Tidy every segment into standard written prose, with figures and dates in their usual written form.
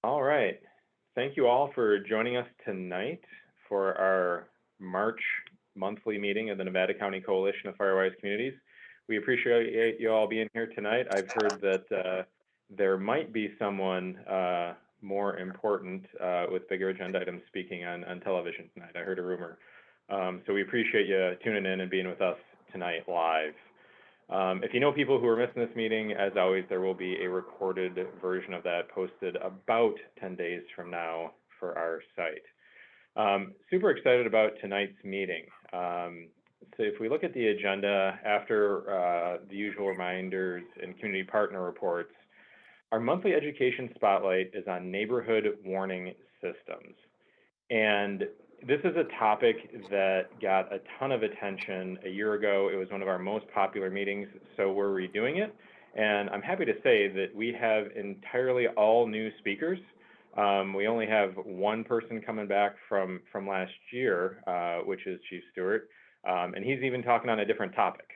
All right. Thank you all for joining us tonight for our March monthly meeting of the Nevada County Coalition of Firewise Communities. We appreciate you all being here tonight. I've heard that there might be someone more important with bigger agenda items speaking on television tonight. I heard a rumor. So we appreciate you tuning in and being with us tonight live. If you know people who are missing this meeting, as always, there will be a recorded version of that posted about 10 days from now for our site. Super excited about tonight's meeting. So if we look at the agenda, after the usual reminders and community partner reports, our monthly education spotlight is on neighborhood warning systems. And this is a topic that got a ton of attention a year ago. It was one of our most popular meetings, so we're redoing it. And I'm happy to say that we have entirely all new speakers. We only have one person coming back from last year, which is Chief Stewart, and he's even talking on a different topic.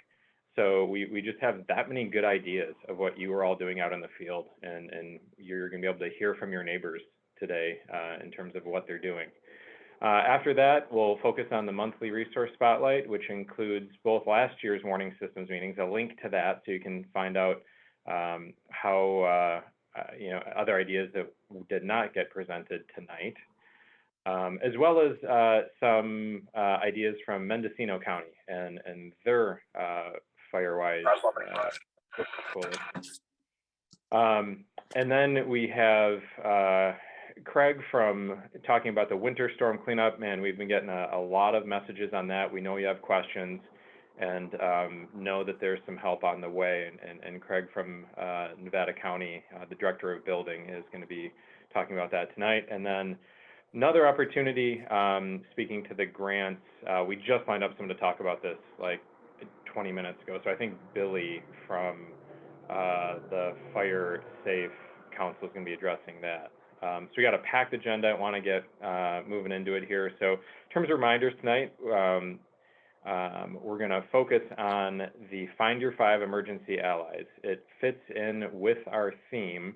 So we just have that many good ideas of what you are all doing out in the field, and you're going to be able to hear from your neighbors today in terms of what they're doing. After that, we'll focus on the monthly resource spotlight, which includes both last year's warning systems meetings, a link to that so you can find out how, other ideas that did not get presented tonight, as well as some ideas from Mendocino County and their Firewise coalition. And then we have Craig from talking about the winter storm cleanup. Man, we've been getting a lot of messages on that. We know you have questions and know that there's some help on the way. And Craig from Nevada County, the Director of Building, is going to be talking about that tonight. And then another opportunity, speaking to the grants, we just lined up someone to talk about this like 20 minutes ago. So I think Billy from the Fire Safe Council is going to be addressing that. So we got a packed agenda. I want to get moving into it here. So in terms of reminders tonight, we're going to focus on the Find Your Five Emergency Allies. It fits in with our theme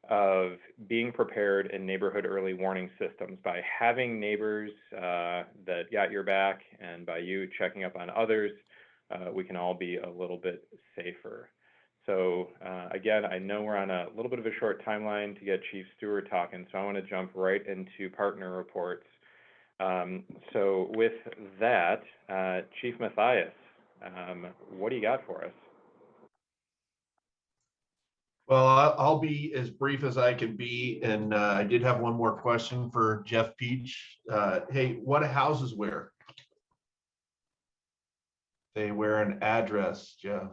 of being prepared in neighborhood early warning systems by having neighbors that got your back, and by you checking up on others, we can all be a little bit safer. So again, I know we're on a little bit of a short timeline to get Chief Stewart talking, so I want to jump right into partner reports. So with that, Chief Matthias, what do you got for us? Well, I'll be as brief as I can be, and I did have one more question for Jeff Peach. Hey, what do houses wear? They wear an address, Jeff.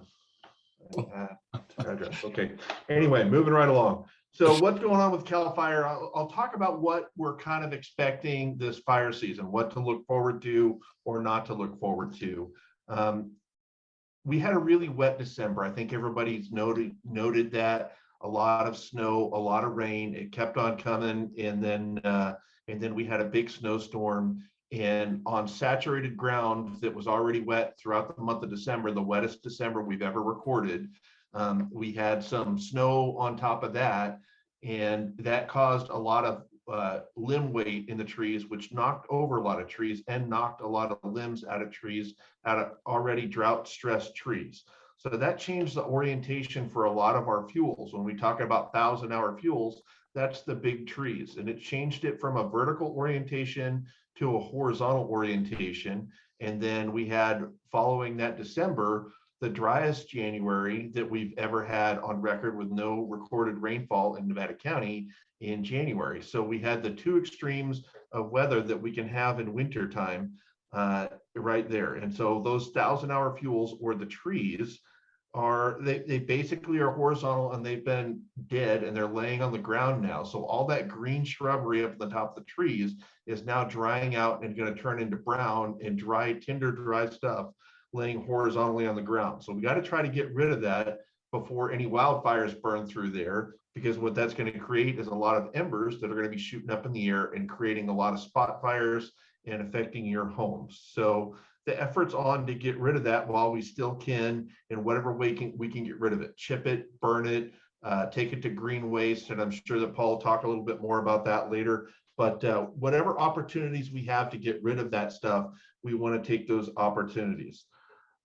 Address. Okay. Anyway, moving right along. So what's going on with CAL FIRE? I'll talk about what we're kind of expecting this fire season, what to look forward to or not to look forward to. We had a really wet December. I think everybody's noted that. A lot of snow, a lot of rain. It kept on coming, and then we had a big snowstorm. And on saturated ground that was already wet throughout the month of December, the wettest December we've ever recorded, we had some snow on top of that, and that caused a lot of limb weight in the trees, which knocked over a lot of trees and knocked a lot of limbs out of trees, out of already drought stressed trees. So that changed the orientation for a lot of our fuels. When we talk about 1,000-hour fuels, that's the big trees, and it changed it from a vertical orientation to a horizontal orientation. And then we had, following that December, the driest January that we've ever had on record, with no recorded rainfall in Nevada County in January. So we had the two extremes of weather that we can have in wintertime right there. And so those 1,000-hour fuels, or the trees, they basically are horizontal, and they've been dead, and they're laying on the ground now. So all that green shrubbery up at the top of the trees is now drying out and going to turn into brown and dry, tinder dry stuff laying horizontally on the ground. So we got to try to get rid of that before any wildfires burn through there, because what that's going to create is a lot of embers that are going to be shooting up in the air and creating a lot of spot fires and affecting your homes. So the effort's on to get rid of that while we still can, in whatever way we can get rid of it. Chip it, burn it, take it to green waste, and I'm sure that Paul will talk a little bit more about that later. But whatever opportunities we have to get rid of that stuff, we want to take those opportunities.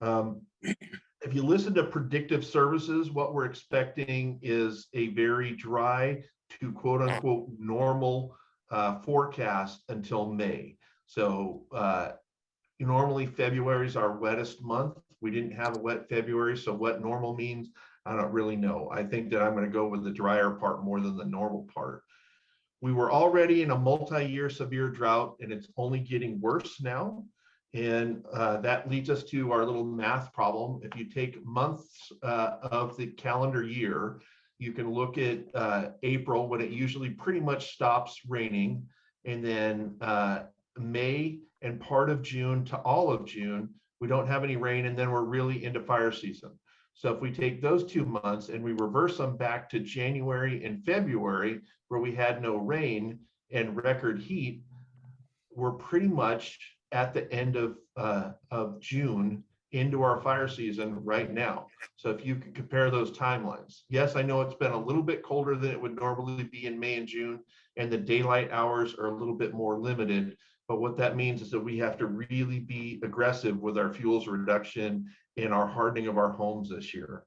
If you listen to predictive services, what we're expecting is a very dry to quote unquote normal forecast until May. So normally February is our wettest month. We didn't have a wet February, so what normal means, I don't really know. I think that I'm going to go with the drier part more than the normal part. We were already in a multi-year severe drought, and it's only getting worse now. And that leads us to our little math problem. If you take months of the calendar year, you can look at April, when it usually pretty much stops raining, and then May and part of June to all of June, we don't have any rain, and then we're really into fire season. So if we take those 2 months and we reverse them back to January and February, where we had no rain and record heat, we're pretty much at the end of June into our fire season right now. So if you can compare those timelines, yes, I know it's been a little bit colder than it would normally be in May and June, and the daylight hours are a little bit more limited. But what that means is that we have to really be aggressive with our fuels reduction and our hardening of our homes this year.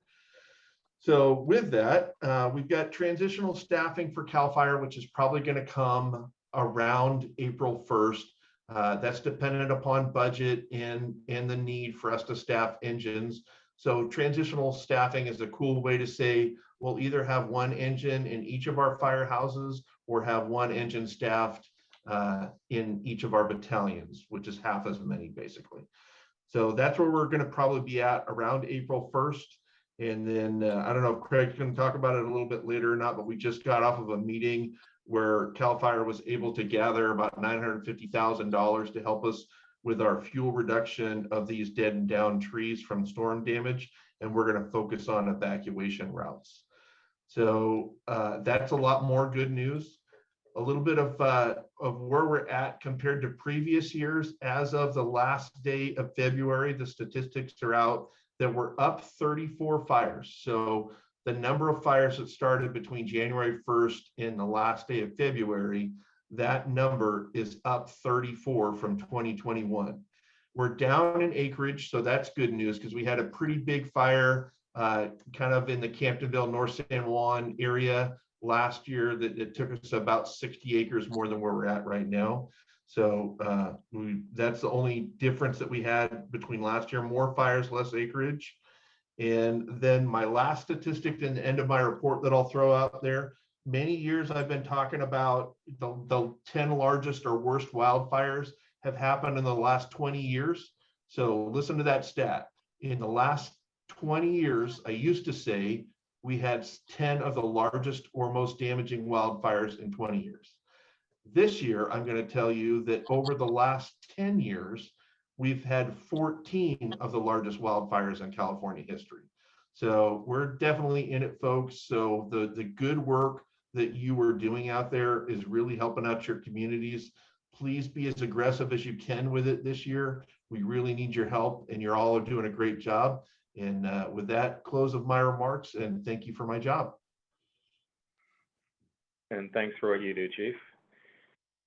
So with that, we've got transitional staffing for CAL FIRE, which is probably going to come around April 1st. That's dependent upon budget and the need for us to staff engines. So transitional staffing is a cool way to say we'll either have one engine in each of our firehouses or have one engine staffed in each of our battalions, which is half as many basically. So that's where we're going to probably be at around April 1st. And then I don't know if Craig's going to talk about it a little bit later or not, but we just got off of a meeting where CAL FIRE was able to gather about $950,000 to help us with our fuel reduction of these dead and down trees from storm damage. And we're going to focus on evacuation routes. So that's a lot more good news. A little bit of where we're at compared to previous years. As of the last day of February, the statistics are out that we're up 34 fires. So the number of fires that started between January 1st and the last day of February, that number is up 34 from 2021. We're down in acreage, so that's good news because we had a pretty big fire kind of in the Camptonville, North San Juan area last year that it took us about 60 acres more than where we're at right now. So that's the only difference that we had between last year, more fires, less acreage. And then my last statistic in the end of my report that I'll throw out there, many years I've been talking about the 10 largest or worst wildfires have happened in the last 20 years. So listen to that stat. In the last 20 years, I used to say we had 10 of the largest or most damaging wildfires in 20 years. This year, I'm going to tell you that over the last 10 years, we've had 14 of the largest wildfires in California history. So we're definitely in it, folks. So the good work that you were doing out there is really helping out your communities. Please be as aggressive as you can with it this year. We really need your help, and you're all doing a great job. And with that, close of my remarks, and thank you for my job. And thanks for what you do, Chief.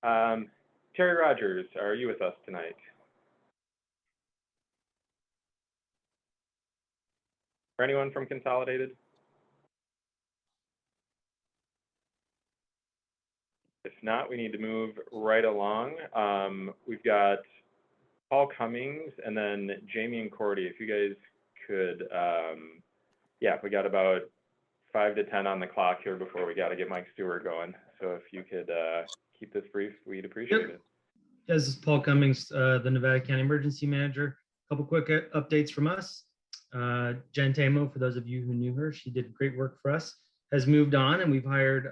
Terry Rogers, are you with us tonight? Or anyone from Consolidated? If not, we need to move right along. We've got Paul Cummings and then Jamie and Cordy. If you guys could, yeah, we got about 5 to 10 on the clock here before we got to get Mike Stewart going. So if you could keep this brief, we'd appreciate it. This is Paul Cummings, the Nevada County Emergency Manager. A couple quick updates from us. Jen Tamo, for those of you who knew her, she did great work for us, has moved on, and we've hired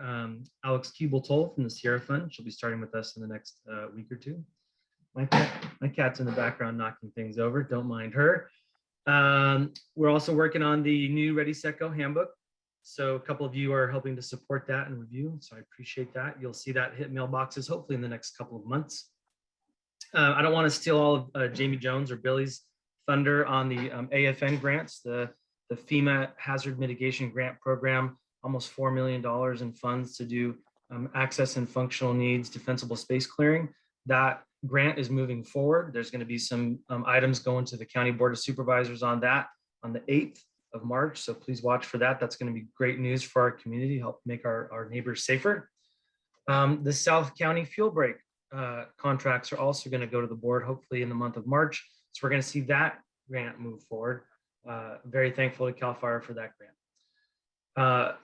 Alex Kubel-Toll from the Sierra Fund. She'll be starting with us in the next week or two. My cat's in the background knocking things over. Don't mind her. We're also working on the new Ready, Set, Go handbook. So a couple of you are helping to support that and review. So I appreciate that. You'll see that hit mailboxes hopefully in the next couple of months. I don't want to steal all of Jamie Jones or Billy's thunder on the AFN grants, the FEMA Hazard Mitigation Grant Program. almost $4 million in funds to do access and functional needs defensible space clearing. That grant is moving forward. There's going to be some items going to the County Board of Supervisors on that on the 8th of March. So please watch for that. That's going to be great news for our community, help make our neighbors safer. The South County fuel break contracts are also going to go to the board, hopefully in the month of March. So we're going to see that grant move forward. Very thankful to CAL FIRE for that grant.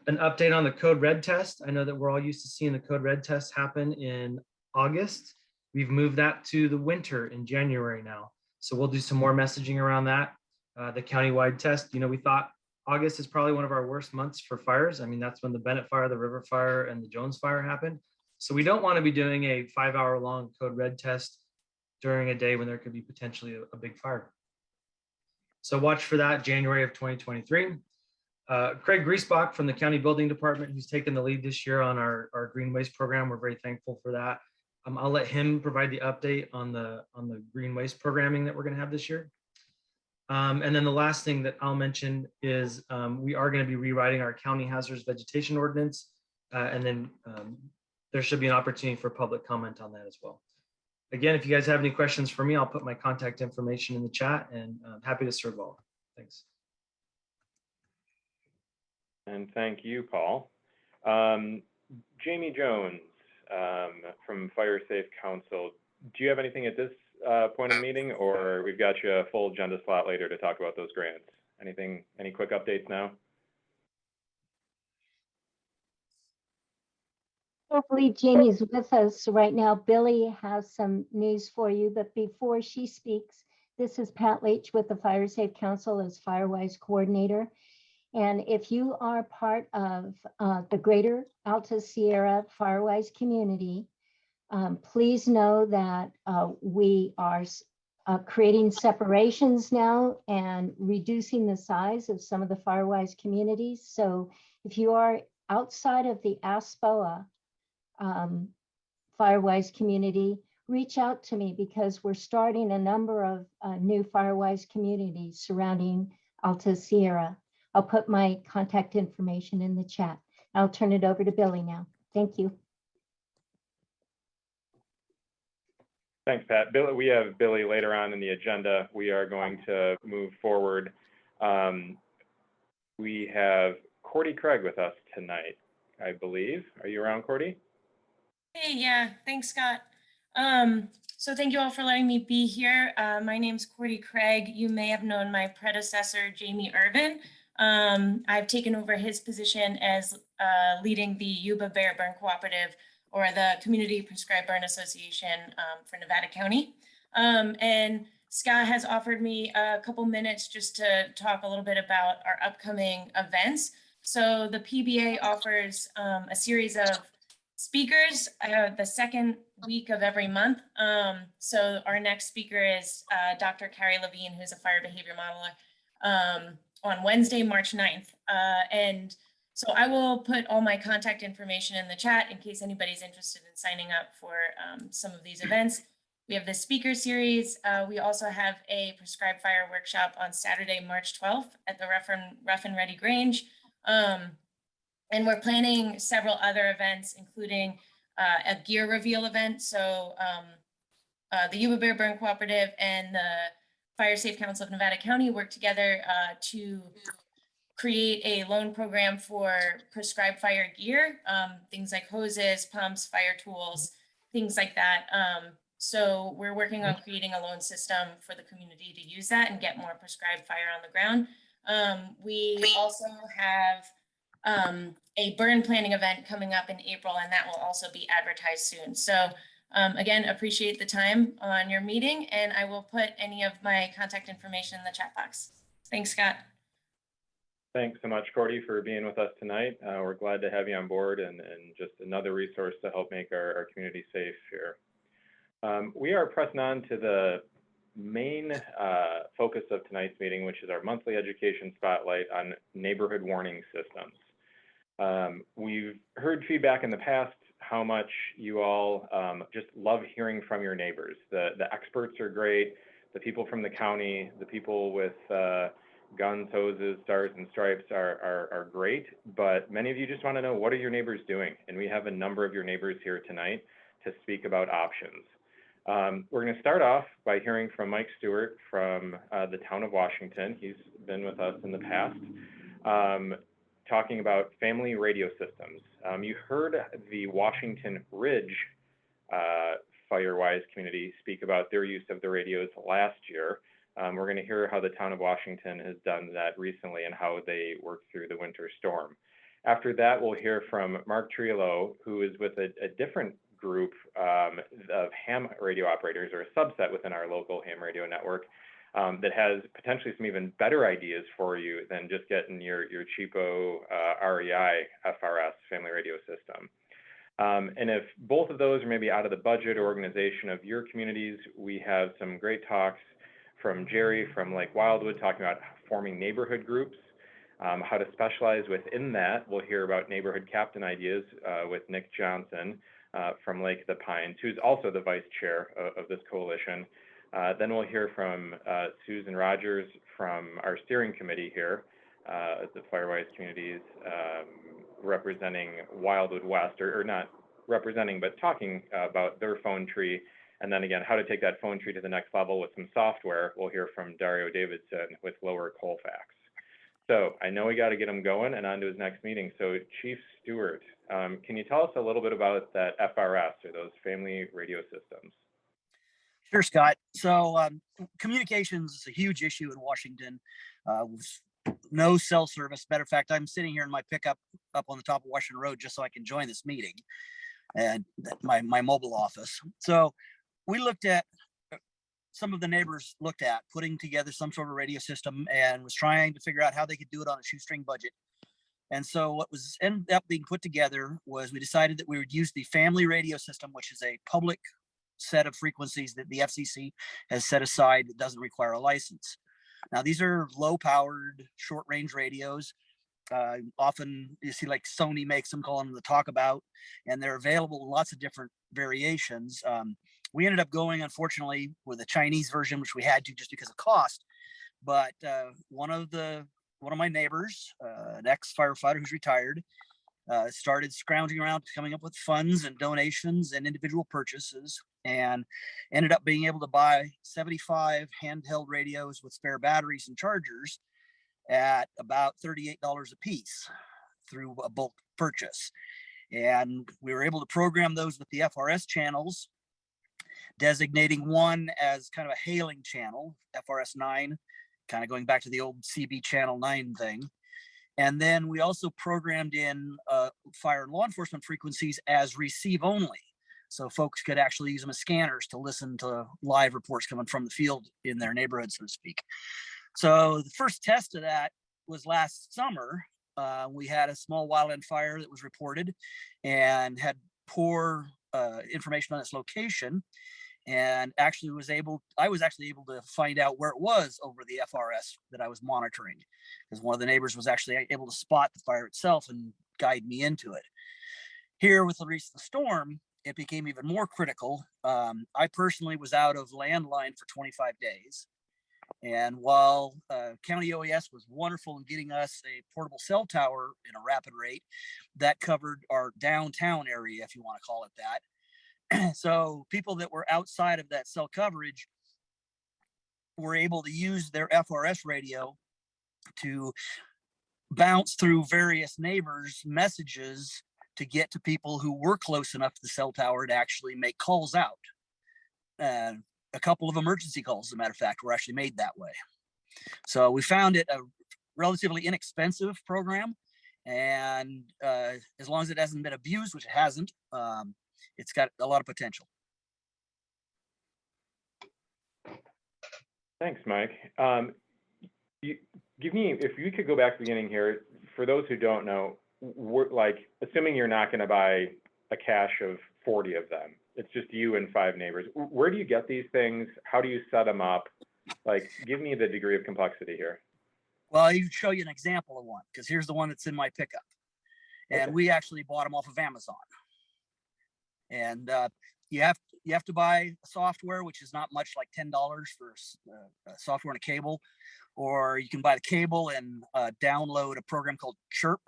An update on the Code Red test. I know that we're all used to seeing the Code Red test happen in August. We've moved that to the winter in January now. So we'll do some more messaging around that. The countywide test, you know, we thought August is probably one of our worst months for fires. I mean, that's when the Bennett fire, the River fire, and the Jones fire happened. So we don't want to be doing a 5-hour long Code Red test during a day when there could be potentially a big fire. So watch for that, January of 2023. Craig Griesbach from the County Building Department, who's taken the lead this year on our green waste program. We're very thankful for that. I'll let him provide the update on the green waste programming that we're going to have this year. And then the last thing that I'll mention is we are going to be rewriting our county hazardous vegetation ordinance. And then there should be an opportunity for public comment on that as well. Again, if you guys have any questions for me, I'll put my contact information in the chat, and I'm happy to serve all. Thanks. And thank you, Paul. Jamie Jones from Fire Safe Council. Do you have anything at this point in the meeting, or we've got you a full agenda slot later to talk about those grants? Anything, any quick updates now? Hopefully Jamie's with us right now. Billy has some news for you, but before she speaks, this is Pat Leach with the Fire Safe Council as Firewise Coordinator. And if you are part of the Greater Alta Sierra Firewise community, please know that we are creating separations now and reducing the size of some of the Firewise communities. So if you are outside of the ASPOA Firewise community, reach out to me, because we're starting a number of new Firewise communities surrounding Alta Sierra. I'll put my contact information in the chat. I'll turn it over to Billy now. Thank you. Thanks, Pat. Billy, we have Billy later on in the agenda. We are going to move forward. We have Cordy Craig with us tonight, I believe. Are you around, Cordy? Hey, yeah, thanks, Scott. So thank you all for letting me be here. My name's Cordy Craig. You may have known my predecessor, Jamie Irvin. I've taken over his position as leading the Yuba Bear Burn Cooperative, or the Community Prescribed Burn Association for Nevada County. And Scott has offered me a couple minutes just to talk a little bit about our upcoming events. So the PBA offers a series of speakers the second week of every month. So our next speaker is Dr. Carrie Levine, who's a fire behavior modeler, on Wednesday, March 9th. And so I will put all my contact information in the chat in case anybody's interested in signing up for some of these events. We have the speaker series. We also have a prescribed fire workshop on Saturday, March 12th at the Rough and Ready Grange. And we're planning several other events, including a gear reveal event. So the Yuba Bear Burn Cooperative and the Fire Safe Council of Nevada County work together to create a loan program for prescribed fire gear, things like hoses, pumps, fire tools, things like that. So we're working on creating a loan system for the community to use that and get more prescribed fire on the ground. We also have a burn planning event coming up in April, and that will also be advertised soon. So again, appreciate the time on your meeting, and I will put any of my contact information in the chat box. Thanks, Scott. Thanks so much, Cordy, for being with us tonight. We're glad to have you on board, and just another resource to help make our community safe here. We are pressing on to the main focus of tonight's meeting, which is our monthly education spotlight on neighborhood warning systems. We've heard feedback in the past how much you all just love hearing from your neighbors. The experts are great, the people from the county, the people with guns, hoses, stars, and stripes are great, but many of you just want to know, what are your neighbors doing? And we have a number of your neighbors here tonight to speak about options. We're going to start off by hearing from Mike Stewart from the town of Washington. He's been with us in the past, talking about family radio systems. You heard the Washington Ridge Firewise community speak about their use of the radios last year. We're going to hear how the town of Washington has done that recently and how they worked through the winter storm. After that, we'll hear from Mark Triolo, who is with a different group of ham radio operators, or a subset within our local ham radio network, that has potentially some even better ideas for you than just getting your cheapo REI FRS family radio system. And if both of those are maybe out of the budget or organization of your communities, we have some great talks from Jerri from Wildwood, talking about forming neighborhood groups, how to specialize within that. We'll hear about neighborhood captain ideas with Nick Johnson from Lake of the Pines, who's also the vice chair of this coalition. Then we'll hear from Susan Rogers from our steering committee here, the Firewise communities, representing Wildwood West, or not representing, but talking about their phone tree. And then again, how to take that phone tree to the next level with some software. We'll hear from Dario Davidson with Lower Colfax. So I know we got to get him going and on to his next meeting. So Chief Stewart, can you tell us a little bit about that FRS, or those family radio systems? Sure, Scott. So communications is a huge issue in Washington with no cell service. Matter of fact, I'm sitting here in my pickup up on the top of Washington Road just so I can join this meeting, and my mobile office. So we looked at, some of the neighbors looked at putting together some sort of radio system and was trying to figure out how they could do it on a shoestring budget. And so what was ended up being put together was, we decided that we would use the family radio system, which is a public set of frequencies that the FCC has set aside that doesn't require a license. Now, these are low powered, short range radios. Often you see Sony makes them, calling them the Talkabout, and they're available in lots of different variations. We ended up going, unfortunately, with a Chinese version, which we had to just because of cost. But one of my neighbors, an ex-firefighter who's retired, started scrounging around, coming up with funds and donations and individual purchases, and ended up being able to buy 75 handheld radios with spare batteries and chargers at about $38 a piece through a bulk purchase. And we were able to program those with the FRS channels, designating one as kind of a hailing channel, FRS 9, kind of going back to the old CB channel 9 thing. And then we also programmed in fire and law enforcement frequencies as receive only. So folks could actually use them as scanners to listen to live reports coming from the field in their neighborhood, so to speak. So the first test of that was last summer. We had a small wildland fire that was reported and had poor information on its location, and actually I was actually able to find out where it was over the FRS that I was monitoring, because one of the neighbors was actually able to spot the fire itself and guide me into it. Here with the recent storm, it became even more critical. I personally was out of landline for 25 days. And while County OES was wonderful in getting us a portable cell tower in a rapid rate, that covered our downtown area, if you want to call it that. So people that were outside of that cell coverage were able to use their FRS radio to bounce through various neighbors' messages to get to people who were close enough to the cell tower to actually make calls out. A couple of emergency calls, as a matter of fact, were actually made that way. So we found it a relatively inexpensive program, and as long as it hasn't been abused, which it hasn't, it's got a lot of potential. Thanks, Mike. Give me, if you could go back to the beginning here, for those who don't know, assuming you're not going to buy a cache of 40 of them, it's just you and 5 neighbors. Where do you get these things? How do you set them up? Give me the degree of complexity here. Well, I can show you an example of one, because here's the one that's in my pickup. And we actually bought them off of Amazon. And you have to buy software, which is not much, like $10 for software and a cable, or you can buy the cable and download a program called Chirp,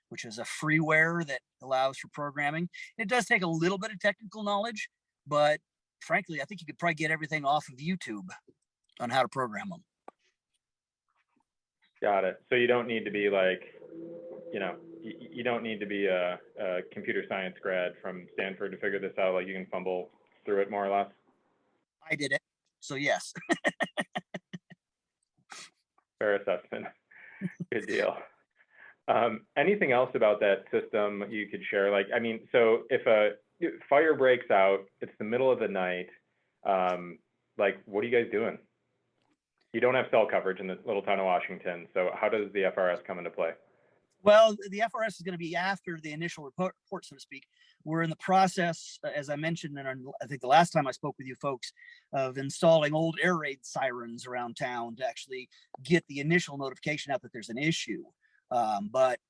which is a freeware that allows for programming. It does take a little bit of technical knowledge, but frankly, I think you could probably get everything off of YouTube on how to program them. Got it. So you don't need to be like, you don't need to be a computer science grad from Stanford to figure this out. Like, you can fumble through it more or less. I did it, so yes. Fair assessment. Good deal. Anything else about that system you could share? Like, I mean, so if a fire breaks out, it's the middle of the night. Like, what are you guys doing? You don't have cell coverage in the little town of Washington. So how does the FRS come into play? Well, the FRS is going to be after the initial report, so to speak. We're in the process, as I mentioned, I think the last time I spoke with you folks, of installing old air raid sirens around town to actually get the initial notification out that there's an issue. But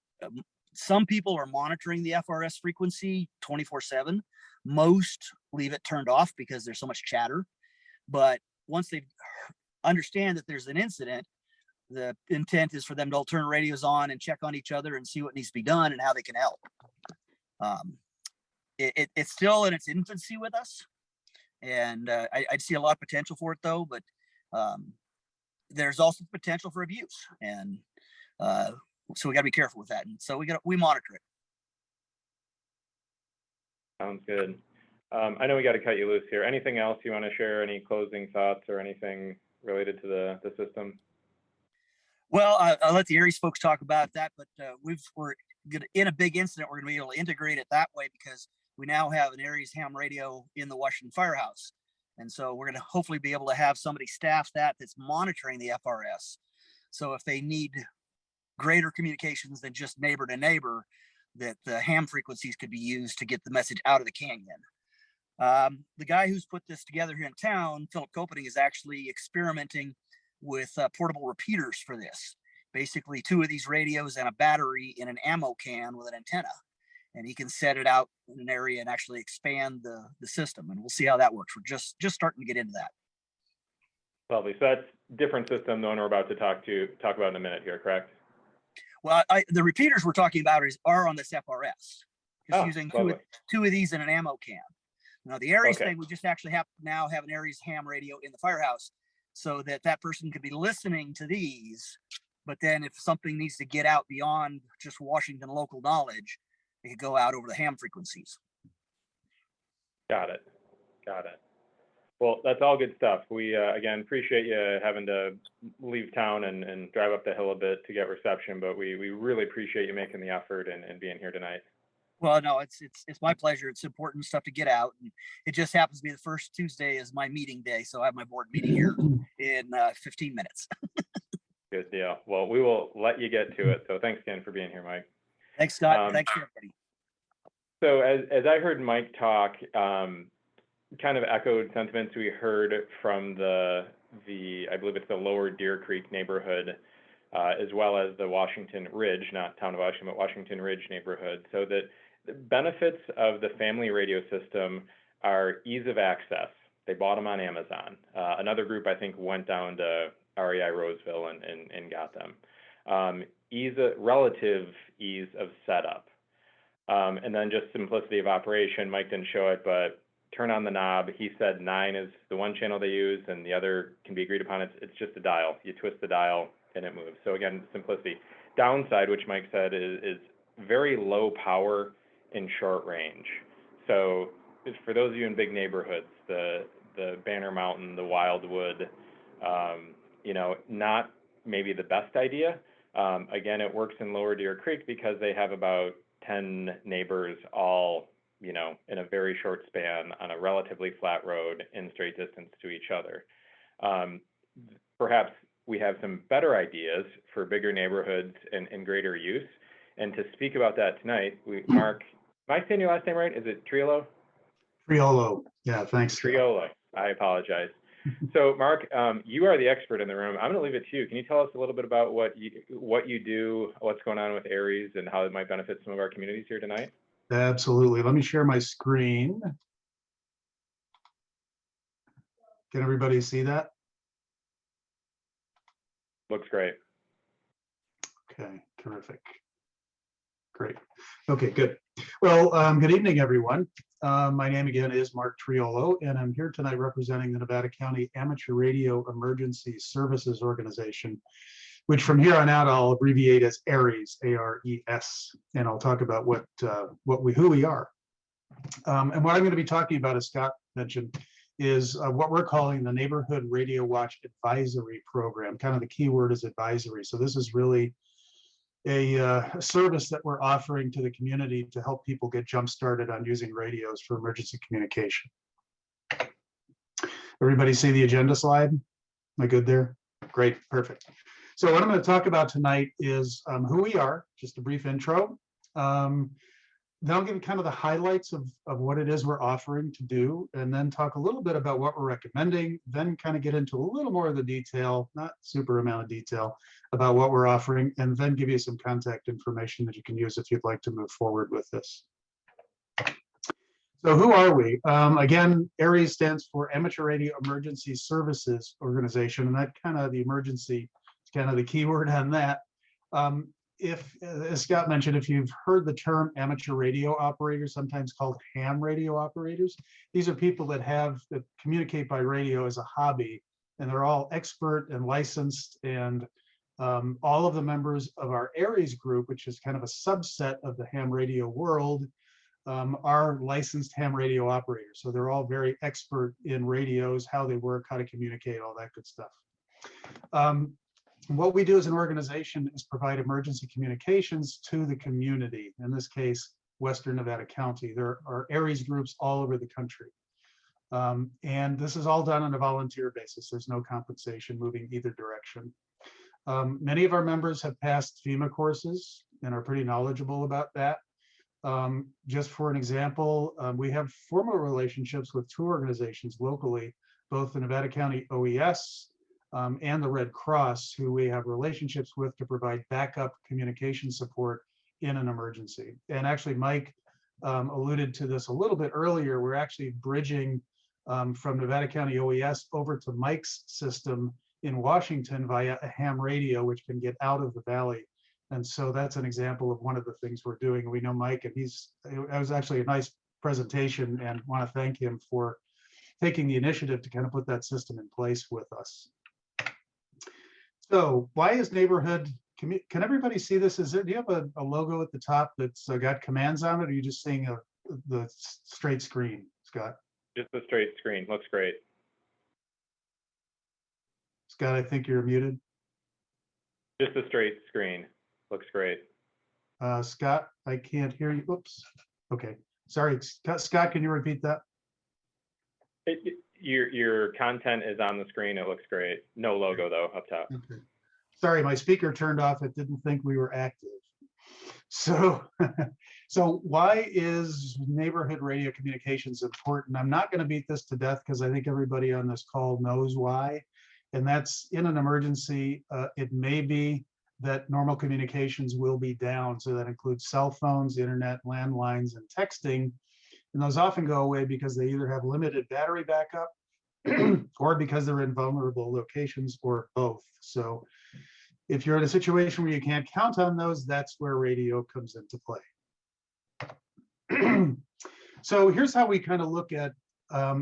some people are monitoring the FRS frequency 24/7. Most leave it turned off because there's so much chatter. But once they understand that there's an incident, the intent is for them to all turn radios on and check on each other and see what needs to be done and how they can help. It's still in its infancy with us, and I see a lot of potential for it, though. But there's also potential for abuse, and so we got to be careful with that. And so we monitor it. Sounds good. I know we got to cut you loose here. Anything else you want to share? Any closing thoughts or anything related to the system? Well, I'll let the Aries folks talk about that, but we're gonna, in a big incident, we're going to be able to integrate it that way because we now have an Aries ham radio in the Washington Firehouse. And so we're going to hopefully be able to have somebody staff that's monitoring the FRS. So if they need greater communications than just neighbor to neighbor, that the ham frequencies could be used to get the message out of the canyon. The guy who's put this together here in town, Philip Copening, is actually experimenting with portable repeaters for this. Basically 2 of these radios and a battery in an ammo can with an antenna. And he can set it out in an area and actually expand the system. And we'll see how that works. We're just starting to get into that. Lovely. So that's different system, the one we're about to talk about in a minute here, correct? Well, the repeaters we're talking about are on this FRS. Just using two of these in an ammo can. Now the Aries thing, we just actually now have an Aries ham radio in the firehouse, so that person could be listening to these. But then if something needs to get out beyond just Washington local knowledge, it could go out over the ham frequencies. Got it. Well, that's all good stuff. We, again, appreciate you having to leave town and drive up the hill a bit to get reception, but we really appreciate you making the effort and being here tonight. Well, no, it's my pleasure. It's important stuff to get out. And it just happens to be the first Tuesday is my meeting day. So I have my board meeting here in 15 minutes. Good deal. Well, we will let you get to it. So thanks again for being here, Mike. Thanks, Scott. Thanks, everybody. So as I heard Mike talk, kind of echoed sentiments we heard from the I believe it's the lower Deer Creek neighborhood, as well as the Washington Ridge, not town of Washington, but Washington Ridge neighborhood. So that the benefits of the family radio system are ease of access. They bought them on Amazon. Another group, I think, went down to REI Roseville and got them. Relative ease of setup. And then just simplicity of operation. Mike didn't show it, but turn on the knob. He said 9 is the one channel they use, and the other can be agreed upon. It's just a dial. You twist the dial, and it moves. So again, simplicity. Downside, which Mike said, is very low power in short range. So for those of you in big neighborhoods, the Banner Mountain, the Wildwood, not maybe the best idea. Again, it works in Lower Deer Creek because they have about 10 neighbors all, in a very short span on a relatively flat road in straight distance to each other. Perhaps we have some better ideas for bigger neighborhoods and greater use. And to speak about that tonight, Mark, am I saying your last name right? Is it Triolo? Triolo. Yeah, thanks. Triolo. I apologize. So Mark, you are the expert in the room. I'm going to leave it to you. Can you tell us a little bit about what you do, what's going on with Aries, and how it might benefit some of our communities here tonight? Absolutely. Let me share my screen. Can everybody see that? Looks great. Okay, terrific. Great. Okay, good. Well, good evening, everyone. My name again is Mark Triolo, and I'm here tonight representing the Nevada County Amateur Radio Emergency Services Organization, which from here on out I'll abbreviate as ARES, A-R-E-S, and I'll talk about who we are. And what I'm going to be talking about, as Scott mentioned, is what we're calling the Neighborhood Radio Watch Advisory Program. Kind of the key word is advisory. So this is really a service that we're offering to the community to help people get jump started on using radios for emergency communication. Everybody see the agenda slide? Am I good there? Great, perfect. So what I'm going to talk about tonight is who we are, just a brief intro. Then I'll give you kind of the highlights of what it is we're offering to do, and then talk a little bit about what we're recommending, then kind of get into a little more of the detail, not super amount of detail, about what we're offering, and then give you some contact information that you can use if you'd like to move forward with this. So who are we? Again, ARES stands for Amateur Radio Emergency Services Organization, and that kind of the emergency is kind of the key word on that. As Scott mentioned, if you've heard the term amateur radio operators, sometimes called ham radio operators, these are people that communicate by radio as a hobby, and they're all expert and licensed, and all of the members of our ARES group, which is kind of a subset of the ham radio world, are licensed ham radio operators. So they're all very expert in radios, how they work, how to communicate, all that good stuff. What we do as an organization is provide emergency communications to the community, in this case, Western Nevada County. There are ARES groups all over the country. And this is all done on a volunteer basis. There's no compensation moving either direction. Many of our members have passed FEMA courses and are pretty knowledgeable about that. Just for an example, we have formal relationships with two organizations locally, both the Nevada County OES and the Red Cross, who we have relationships with to provide backup communication support in an emergency. And actually, Mike alluded to this a little bit earlier. We're actually bridging from Nevada County OES over to Mike's system in Washington via a ham radio, which can get out of the valley. And so that's an example of one of the things we're doing. We know Mike, and it was actually a nice presentation, and want to thank him for taking the initiative to kind of put that system in place with us. So why is neighborhood, can everybody see this? Do you have a logo at the top that's got commands on it, or are you just seeing the straight screen, Scott? Just the straight screen. Looks great. Scott, I think you're muted. Just the straight screen. Looks great. Scott, I can't hear you. Oops. Okay. Sorry, Scott, can you repeat that? Your content is on the screen. It looks great. No logo though up top. Okay. Sorry, my speaker turned off. It didn't think we were active. So, so why is neighborhood radio communications important? I'm not going to beat this to death because I think everybody on this call knows why. And that's in an emergency. It may be that normal communications will be down. So that includes cell phones, internet, landlines, and texting. And those often go away because they either have limited battery backup or because they're in vulnerable locations, or both. So if you're in a situation where you can't count on those, that's where radio comes into play. So here's how we kind of look at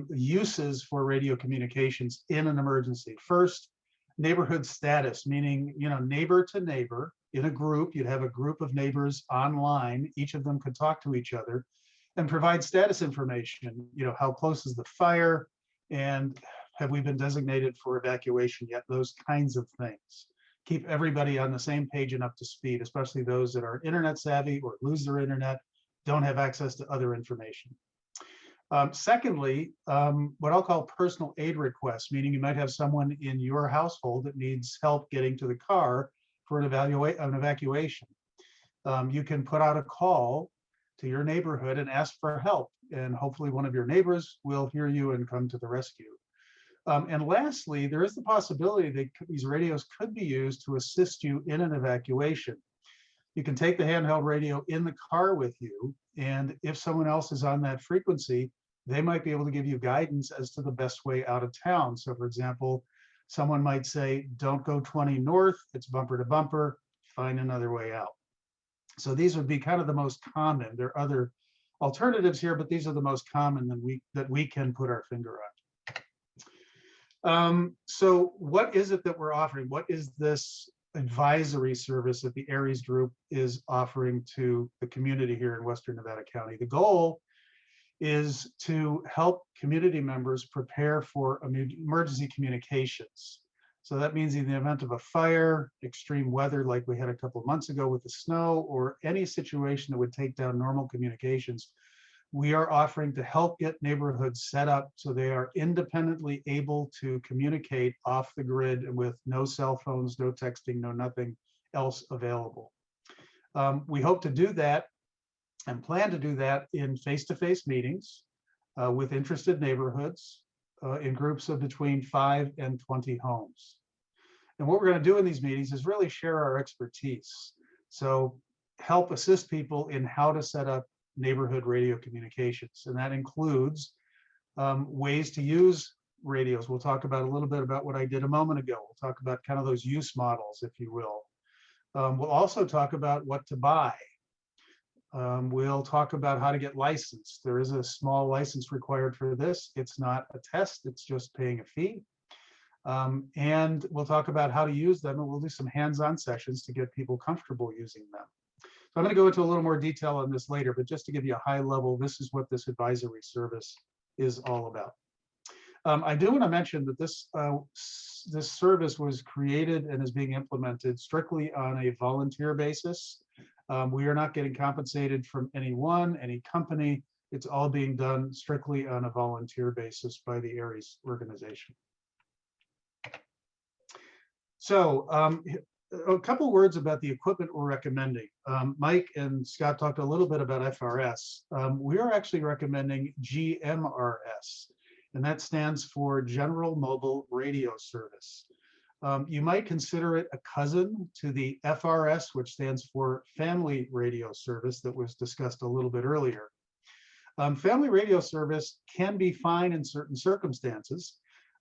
uses for radio communications in an emergency. First, neighborhood status, meaning, neighbor to neighbor in a group. You'd have a group of neighbors online. Each of them could talk to each other and provide status information. How close is the fire, and have we been designated for evacuation yet? Those kinds of things. Keep everybody on the same page and up to speed, especially those that are internet savvy or lose their internet, don't have access to other information. Secondly, what I'll call personal aid requests, meaning you might have someone in your household that needs help getting to the car for an evacuation. You can put out a call to your neighborhood and ask for help, and hopefully one of your neighbors will hear you and come to the rescue. And lastly, there is the possibility that these radios could be used to assist you in an evacuation. You can take the handheld radio in the car with you, and if someone else is on that frequency, they might be able to give you guidance as to the best way out of town. So for example, someone might say, don't go 20 north, it's bumper to bumper, find another way out. So these would be kind of the most common. There are other alternatives here, but these are the most common that we can put our finger on. So what is it that we're offering? What is this advisory service that the Aries Group is offering to the community here in Western Nevada County? The goal is to help community members prepare for emergency communications. So that means in the event of a fire, extreme weather like we had a couple of months ago with the snow, or any situation that would take down normal communications, we are offering to help get neighborhoods set up so they are independently able to communicate off the grid and with no cell phones, no texting, no nothing else available. We hope to do that and plan to do that in face-to-face meetings with interested neighborhoods in groups of between 5 and 20 homes. And what we're going to do in these meetings is really share our expertise. So help assist people in how to set up neighborhood radio communications. And that includes ways to use radios. We'll talk about a little bit about what I did a moment ago. We'll talk about kind of those use models, if you will. We'll also talk about what to buy. We'll talk about how to get licensed. There is a small license required for this. It's not a test, it's just paying a fee. And we'll talk about how to use them, and we'll do some hands-on sessions to get people comfortable using them. So I'm going to go into a little more detail on this later, but just to give you a high level, this is what this advisory service is all about. I do want to mention that this service was created and is being implemented strictly on a volunteer basis. We are not getting compensated from anyone, any company. It's all being done strictly on a volunteer basis by the Aries organization. So a couple words about the equipment we're recommending. Mike and Scott talked a little bit about FRS. We are actually recommending GMRS, and that stands for General Mobile Radio Service. You might consider it a cousin to the FRS, which stands for Family Radio Service, that was discussed a little bit earlier. Family radio service can be fine in certain circumstances.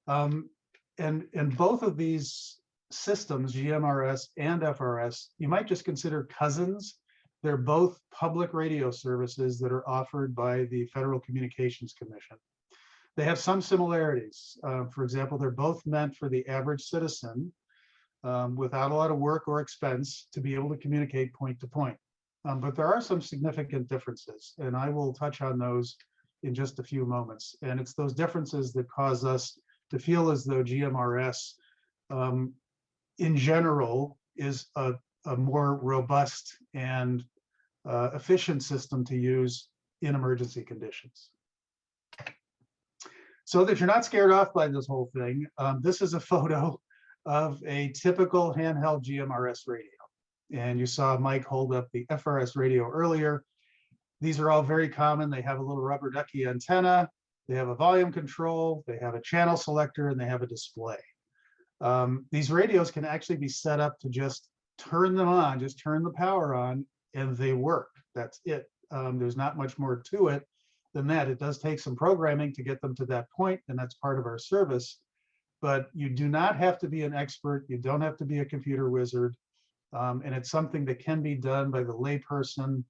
And both of these systems, GMRS and FRS, you might just consider cousins. They're both public radio services that are offered by the Federal Communications Commission. They have some similarities. For example, they're both meant for the average citizen without a lot of work or expense to be able to communicate point to point. But there are some significant differences, and I will touch on those in just a few moments. And it's those differences that cause us to feel as though GMRS in general is a more robust and efficient system to use in emergency conditions. So that you're not scared off by this whole thing, this is a photo of a typical handheld GMRS radio. And you saw Mike hold up the FRS radio earlier. These are all very common. They have a little rubber ducky antenna, they have a volume control, they have a channel selector, and they have a display. These radios can actually be set up to just turn them on, just turn the power on, and they work. That's it. There's not much more to it than that. It does take some programming to get them to that point, and that's part of our service. But you do not have to be an expert. You don't have to be a computer wizard. And it's something that can be done by the layperson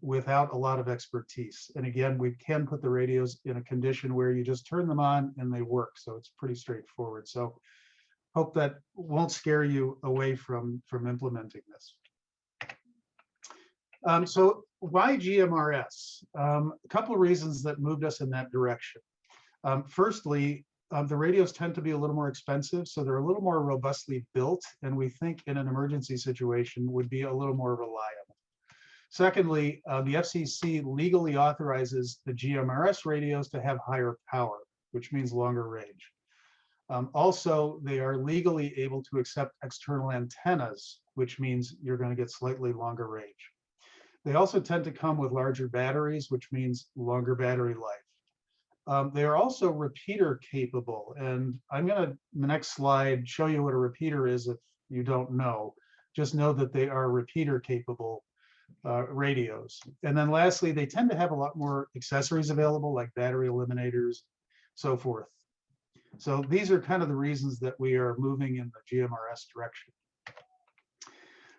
without a lot of expertise. And again, we can put the radios in a condition where you just turn them on and they work. So it's pretty straightforward. So hope that won't scare you away from implementing this. So why GMRS? A couple of reasons that moved us in that direction. Firstly, the radios tend to be a little more expensive, so they're a little more robustly built, and we think in an emergency situation would be a little more reliable. Secondly, the FCC legally authorizes the GMRS radios to have higher power, which means longer range. Also, they are legally able to accept external antennas, which means you're going to get slightly longer range. They also tend to come with larger batteries, which means longer battery life. They are also repeater capable, and I'm going to, in the next slide, show you what a repeater is if you don't know. Just know that they are repeater capable. radios. And then lastly, they tend to have a lot more accessories available, like battery eliminators, so forth. So these are kind of the reasons that we are moving in the GMRS direction.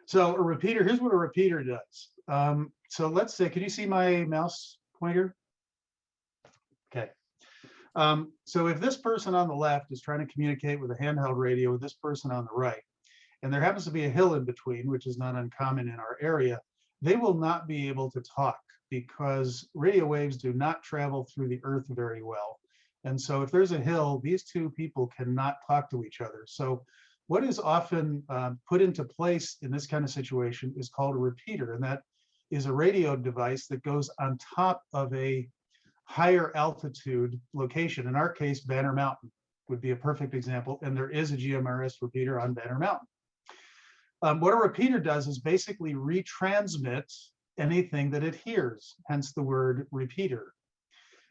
So a repeater, here's what a repeater does. So let's say, can you see my mouse pointer? Okay. So if this person on the left is trying to communicate with a handheld radio with this person on the right, and there happens to be a hill in between, which is not uncommon in our area, they will not be able to talk because radio waves do not travel through the earth very well. And so if there's a hill, these two people cannot talk to each other. So what is often put into place in this kind of situation is called a repeater. And that is a radio device that goes on top of a higher altitude location. In our case, Banner Mountain would be a perfect example. And there is a GMRS repeater on Banner Mountain. What a repeater does is basically retransmit anything that it hears, hence the word repeater.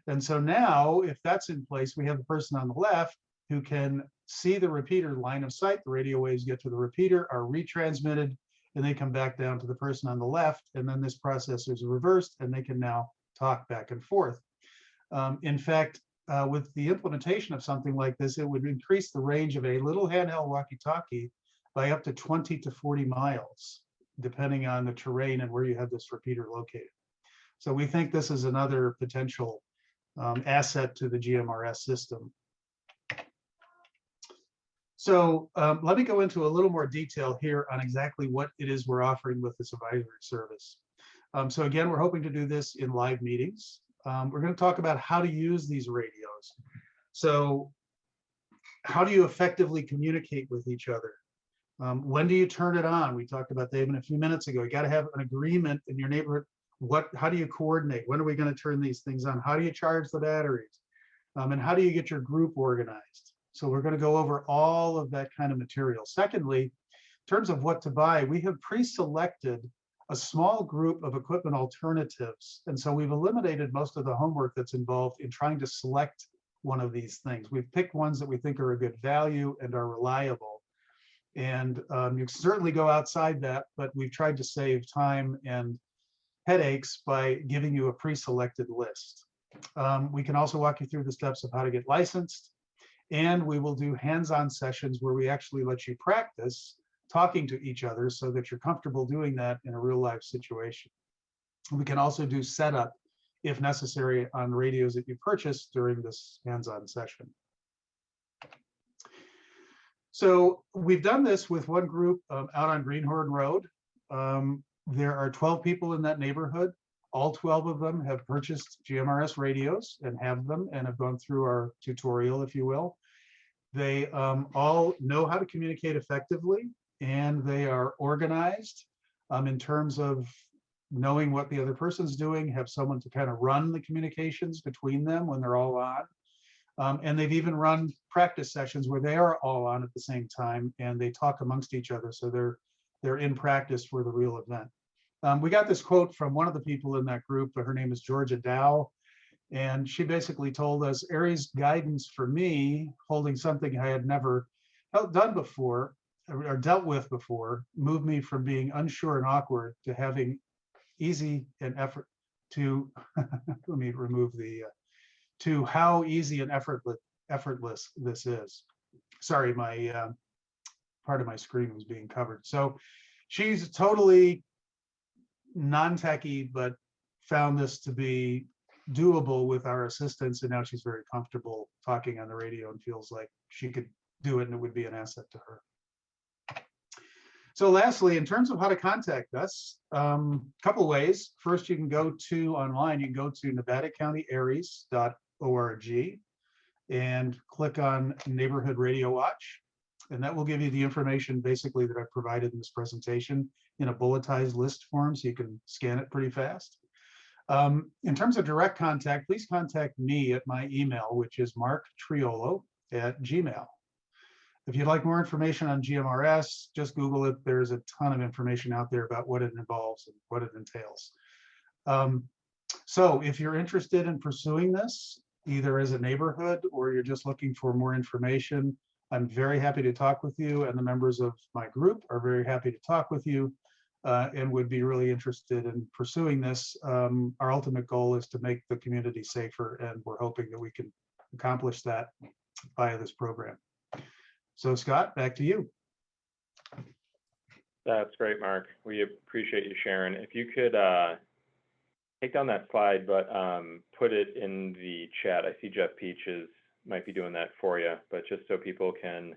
And so now, if that's in place, we have the person on the left who can see the repeater line of sight. The radio waves get to the repeater, are retransmitted, and they come back down to the person on the left. And then this process is reversed, and they can now talk back and forth. In fact, with the implementation of something like this, it would increase the range of a little handheld walkie-talkie by up to 20 to 40 miles, depending on the terrain and where you have this repeater located. So we think this is another potential asset to the GMRS system. So let me go into a little more detail here on exactly what it is we're offering with this advisory service. So again, we're hoping to do this in live meetings. We're going to talk about how to use these radios. So how do you effectively communicate with each other? When do you turn it on? We talked about that even a few minutes ago. You got to have an agreement in your neighborhood. How do you coordinate? When are we going to turn these things on? How do you charge the batteries? And how do you get your group organized? So we're going to go over all of that kind of material. Secondly, in terms of what to buy, we have pre-selected a small group of equipment alternatives. And so we've eliminated most of the homework that's involved in trying to select one of these things. We've picked ones that we think are a good value and are reliable. And you can certainly go outside that, but we've tried to save time and headaches by giving you a pre-selected list. We can also walk you through the steps of how to get licensed, and we will do hands-on sessions where we actually let you practice talking to each other so that you're comfortable doing that in a real-life situation. We can also do setup, if necessary, on radios that you purchase during this hands-on session. So we've done this with one group out on Greenhorn Road. There are 12 people in that neighborhood. All 12 of them have purchased GMRS radios and have them and have gone through our tutorial, if you will. They all know how to communicate effectively, and they are organized in terms of knowing what the other person's doing, have someone to kind of run the communications between them when they're all on. And they've even run practice sessions where they are all on at the same time and they talk amongst each other. So they're in practice for the real event. We got this quote from one of the people in that group. Her name is Georgia Dow. And she basically told us, Aries guidance for me, holding something I had never done before or dealt with before, moved me from being unsure and awkward to having easy and effort to, let me remove the, to how easy and effortless this is. Sorry, my part of my screen was being covered. So she's totally non-techie, but found this to be doable with our assistance, and now she's very comfortable talking on the radio and feels like she could do it and it would be an asset to her. So lastly, in terms of how to contact us, couple ways. First, you can go to online, you can go to nevadacountyaries.org and click on Neighborhood Radio Watch. And that will give you the information basically that I've provided in this presentation in a bulletized list form, so you can scan it pretty fast. In terms of direct contact, please contact me at my email, which is marktriolo@gmail.com. If you'd like more information on GMRS, just Google it. There's a ton of information out there about what it involves and what it entails. So if you're interested in pursuing this, either as a neighborhood or you're just looking for more information, I'm very happy to talk with you, and the members of my group are very happy to talk with you. and would be really interested in pursuing this. Our ultimate goal is to make the community safer, and we're hoping that we can accomplish that via this program. So Scott, back to you. That's great, Mark. We appreciate you sharing. If you could take down that slide, but put it in the chat. I see Jeff Peaches might be doing that for you, but just so people can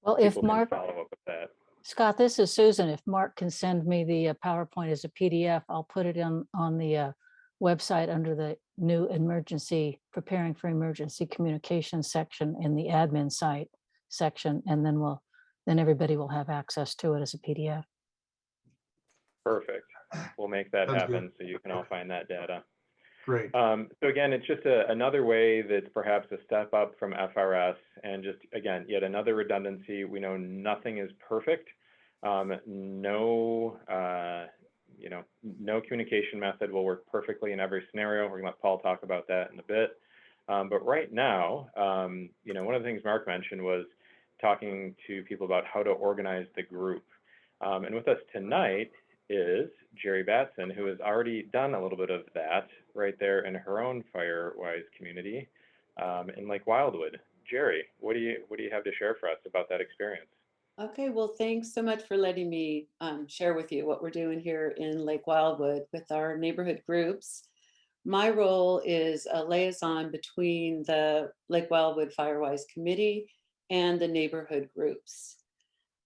Well, if Mark, follow up with that. Scott, this is Susan. If Mark can send me the PowerPoint as a PDF, I'll put it on the website under the new preparing for emergency communications section in the admin site section, and then everybody will have access to it as a PDF. Perfect. We'll make that Sounds happen good. so you can all find that data. Great. So again, it's just another way that's perhaps a step up from FRS, and just again, yet another redundancy. We know nothing is perfect. No communication method will work perfectly in every scenario. We're gonna let Paul talk about that in a bit. But right now, one of the things Mark mentioned was talking to people about how to organize the group. And with us tonight is Jerri Batson, who has already done a little bit of that right there in her own Firewise community in Lake Wildwood. Jerri, what do you have to share for us about that experience? Okay, well, thanks so much for letting me share with you what we're doing here in Lake Wildwood with our neighborhood groups. My role is a liaison between the Lake Wildwood Firewise Committee and the neighborhood groups.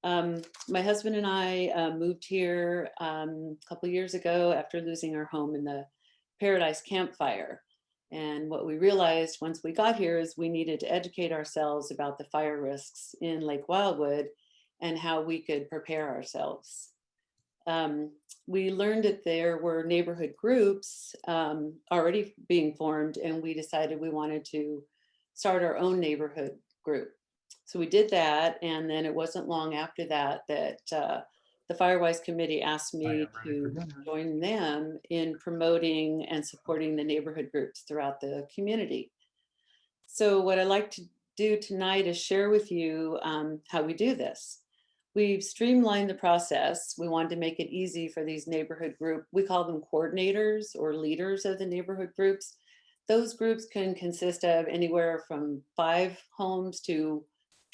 My husband and I moved here a couple years ago after losing our home in the Paradise Campfire. And what we realized once we got here is we needed to educate ourselves about the fire risks in Lake Wildwood and how we could prepare ourselves. We learned that there were neighborhood groups already being formed, and we decided we wanted to start our own neighborhood group. So we did that, and then it wasn't long after that that the Firewise Committee asked me to join them in promoting and supporting the neighborhood groups throughout the community. So what I'd like to do tonight is share with you how we do this. We've streamlined the process. We wanted to make it easy for these neighborhood group. We call them coordinators or leaders of the neighborhood groups. Those groups can consist of anywhere from 5 homes to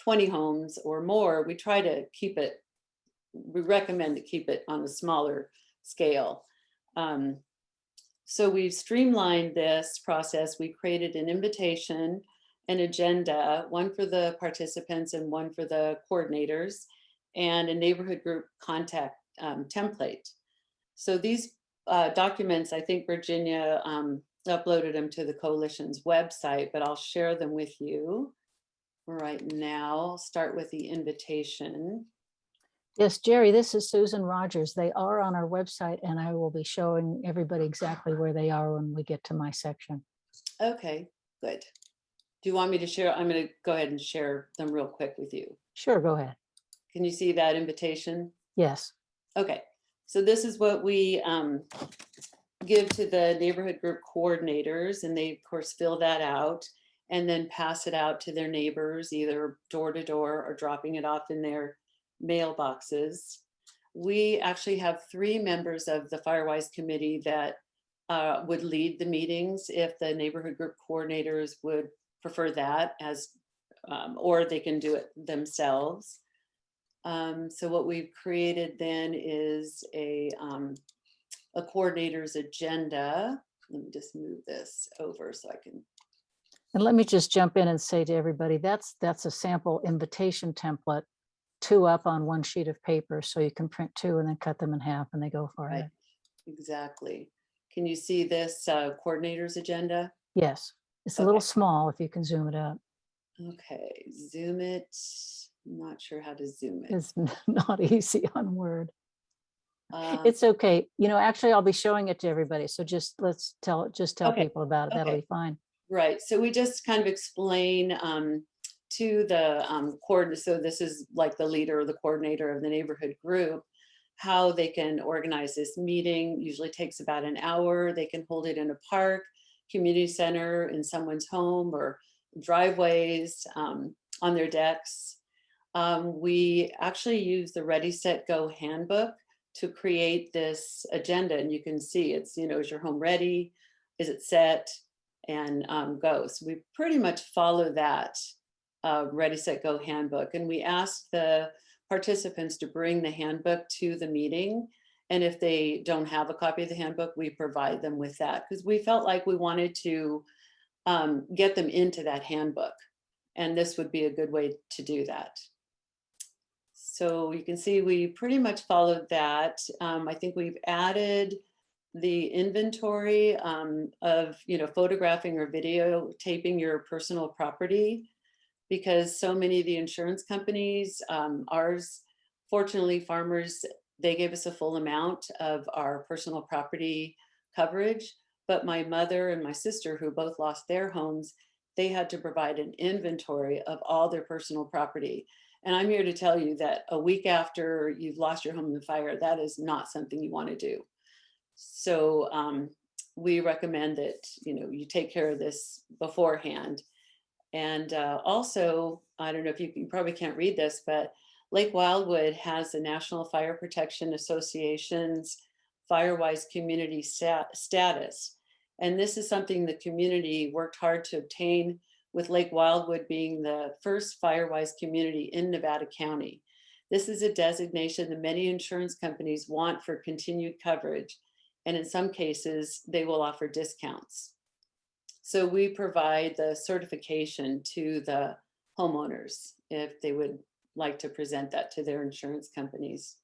20 homes or more. We try to keep it, we recommend to keep it on a smaller scale. So we've streamlined this process. We created an invitation, an agenda, one for the participants and one for the coordinators, and a neighborhood group contact template. So these documents, I think Virginia uploaded them to the coalition's website, but I'll share them with you right now. I'll start with the invitation. Yes, Jerri, this is Susan Rogers. They are on our website, and I will be showing everybody exactly where they are when we get to my section. Okay, good. Do you want me to share? I'm going to go ahead and share them real quick with you. Sure, go ahead. Can you see that invitation? Yes. Okay, so this is what we give to the neighborhood group coordinators, and they of course fill that out and then pass it out to their neighbors, either door to door or dropping it off in their mailboxes. We actually have 3 members of the Firewise Committee that would lead the meetings if the neighborhood group coordinators would prefer that, as or they can do it themselves. So what we've created then is a coordinator's agenda. Let me just move this over so I can. And let me just jump in and say to everybody, that's a sample invitation template, 2 up on 1 sheet of paper. So you can print 2 and then cut them in half and they go for it. Exactly. Can you see this coordinator's agenda? Yes, it's a little small if you can zoom it up. Okay, zoom it. I'm not sure how to zoom it. It's not easy on Word. It's okay. Actually, I'll be showing it to everybody. So just tell Okay. people about it. That'll Okay. be fine. Right. So we just kind of explain to the coordinator. So this is like the leader or the coordinator of the neighborhood group, how they can organize this meeting. Usually takes about an hour. They can hold it in a park, community center, in someone's home, or driveways, on their decks. We actually use the Ready, Set, Go handbook to create this agenda. And you can see it's, is your home ready? Is it set? And go. So we pretty much follow that Ready, Set, Go handbook. And we ask the participants to bring the handbook to the meeting. And if they don't have a copy of the handbook, we provide them with that because we felt like we wanted to get them into that handbook. And this would be a good way to do that. So you can see we pretty much followed that. I think we've added the inventory of, photographing or videotaping your personal property, because so many of the insurance companies, ours, fortunately, Farmers, they gave us a full amount of our personal property coverage. But my mother and my sister, who both lost their homes, they had to provide an inventory of all their personal property. And I'm here to tell you that a week after you've lost your home in the fire, that is not something you want to do. So we recommend that, you take care of this beforehand. And also, I don't know if you probably can't read this, but Lake Wildwood has the National Fire Protection Association's Firewise community status. And this is something the community worked hard to obtain, with Lake Wildwood being the first Firewise community in Nevada County. This is a designation that many insurance companies want for continued coverage. And in some cases, they will offer discounts. So we provide the certification to the homeowners if they would like to present that to their insurance companies.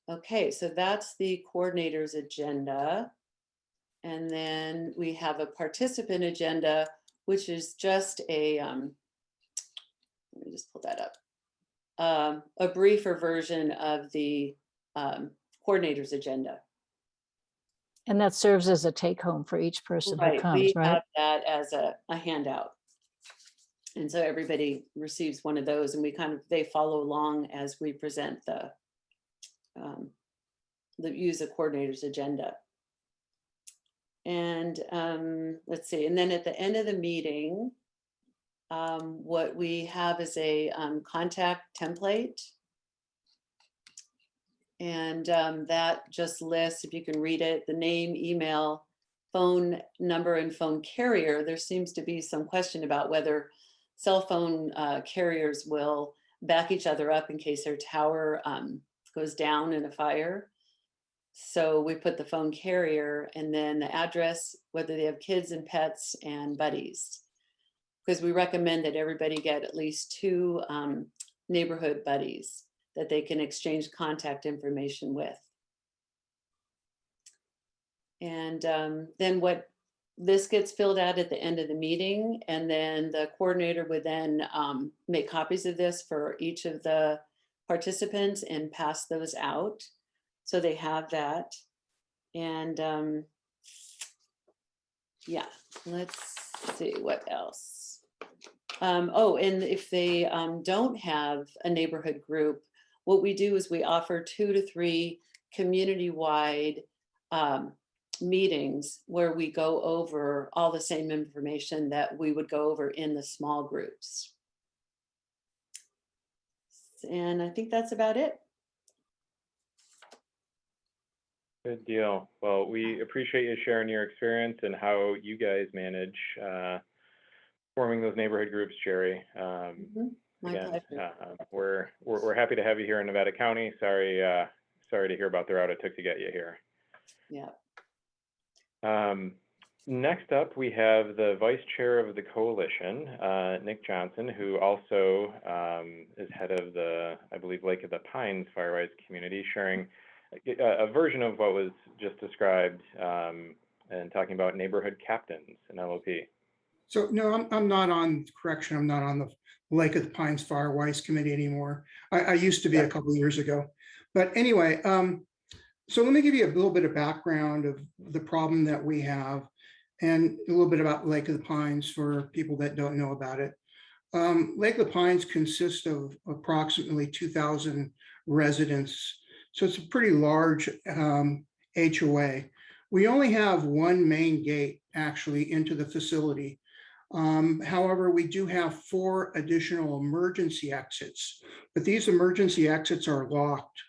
Okay, so that's the coordinator's agenda. And then we have a participant agenda, which is just a, let me just pull that up, a briefer version of the coordinator's agenda. And that serves as a take home for each person who comes, We right? have that as a handout. And so everybody receives one of those, and they follow along as we present the use a coordinator's agenda. And let's see, and then at the end of the meeting, what we have is a contact template. And that just lists, if you can read it, the name, email, phone number, and phone carrier. There seems to be some question about whether cell phone carriers will back each other up in case their tower goes down in a fire. So we put the phone carrier and then the address, whether they have kids and pets and buddies, because we recommend that everybody get at least 2 neighborhood buddies that they can exchange contact information with. And then this gets filled out at the end of the meeting, and then the coordinator would then make copies of this for each of the participants and pass those out. So they have that. And yeah, let's see what else. Oh, and if they don't have a neighborhood group, what we do is we offer 2 to 3 community-wide meetings where we go over all the same information that we would go over in the small groups. And I think that's about it. Good deal. Well, we appreciate you sharing your experience and how you guys manage forming those neighborhood groups, Jerri. My Again, pleasure. we're happy to have you here in Nevada County. Sorry to hear about the route it took to get you here. Yeah. Next up, we have the vice chair of the coalition, Nick Johnson, who also is head of the, I believe, Lake of the Pines Firewise community, sharing a version of what was just described and talking about neighborhood captains in LOP. So no, I'm not on, correction, I'm not on the Lake of the Pines Firewise committee anymore. I used to be a couple of years ago. But anyway, so let me give you a little bit of background of the problem that we have and a little bit about Lake of the Pines for people that don't know about it. Lake of the Pines consists of approximately 2,000 residents. So it's a pretty large HOA. We only have one main gate actually into the facility. However, we do have 4 additional emergency exits, but these emergency exits are locked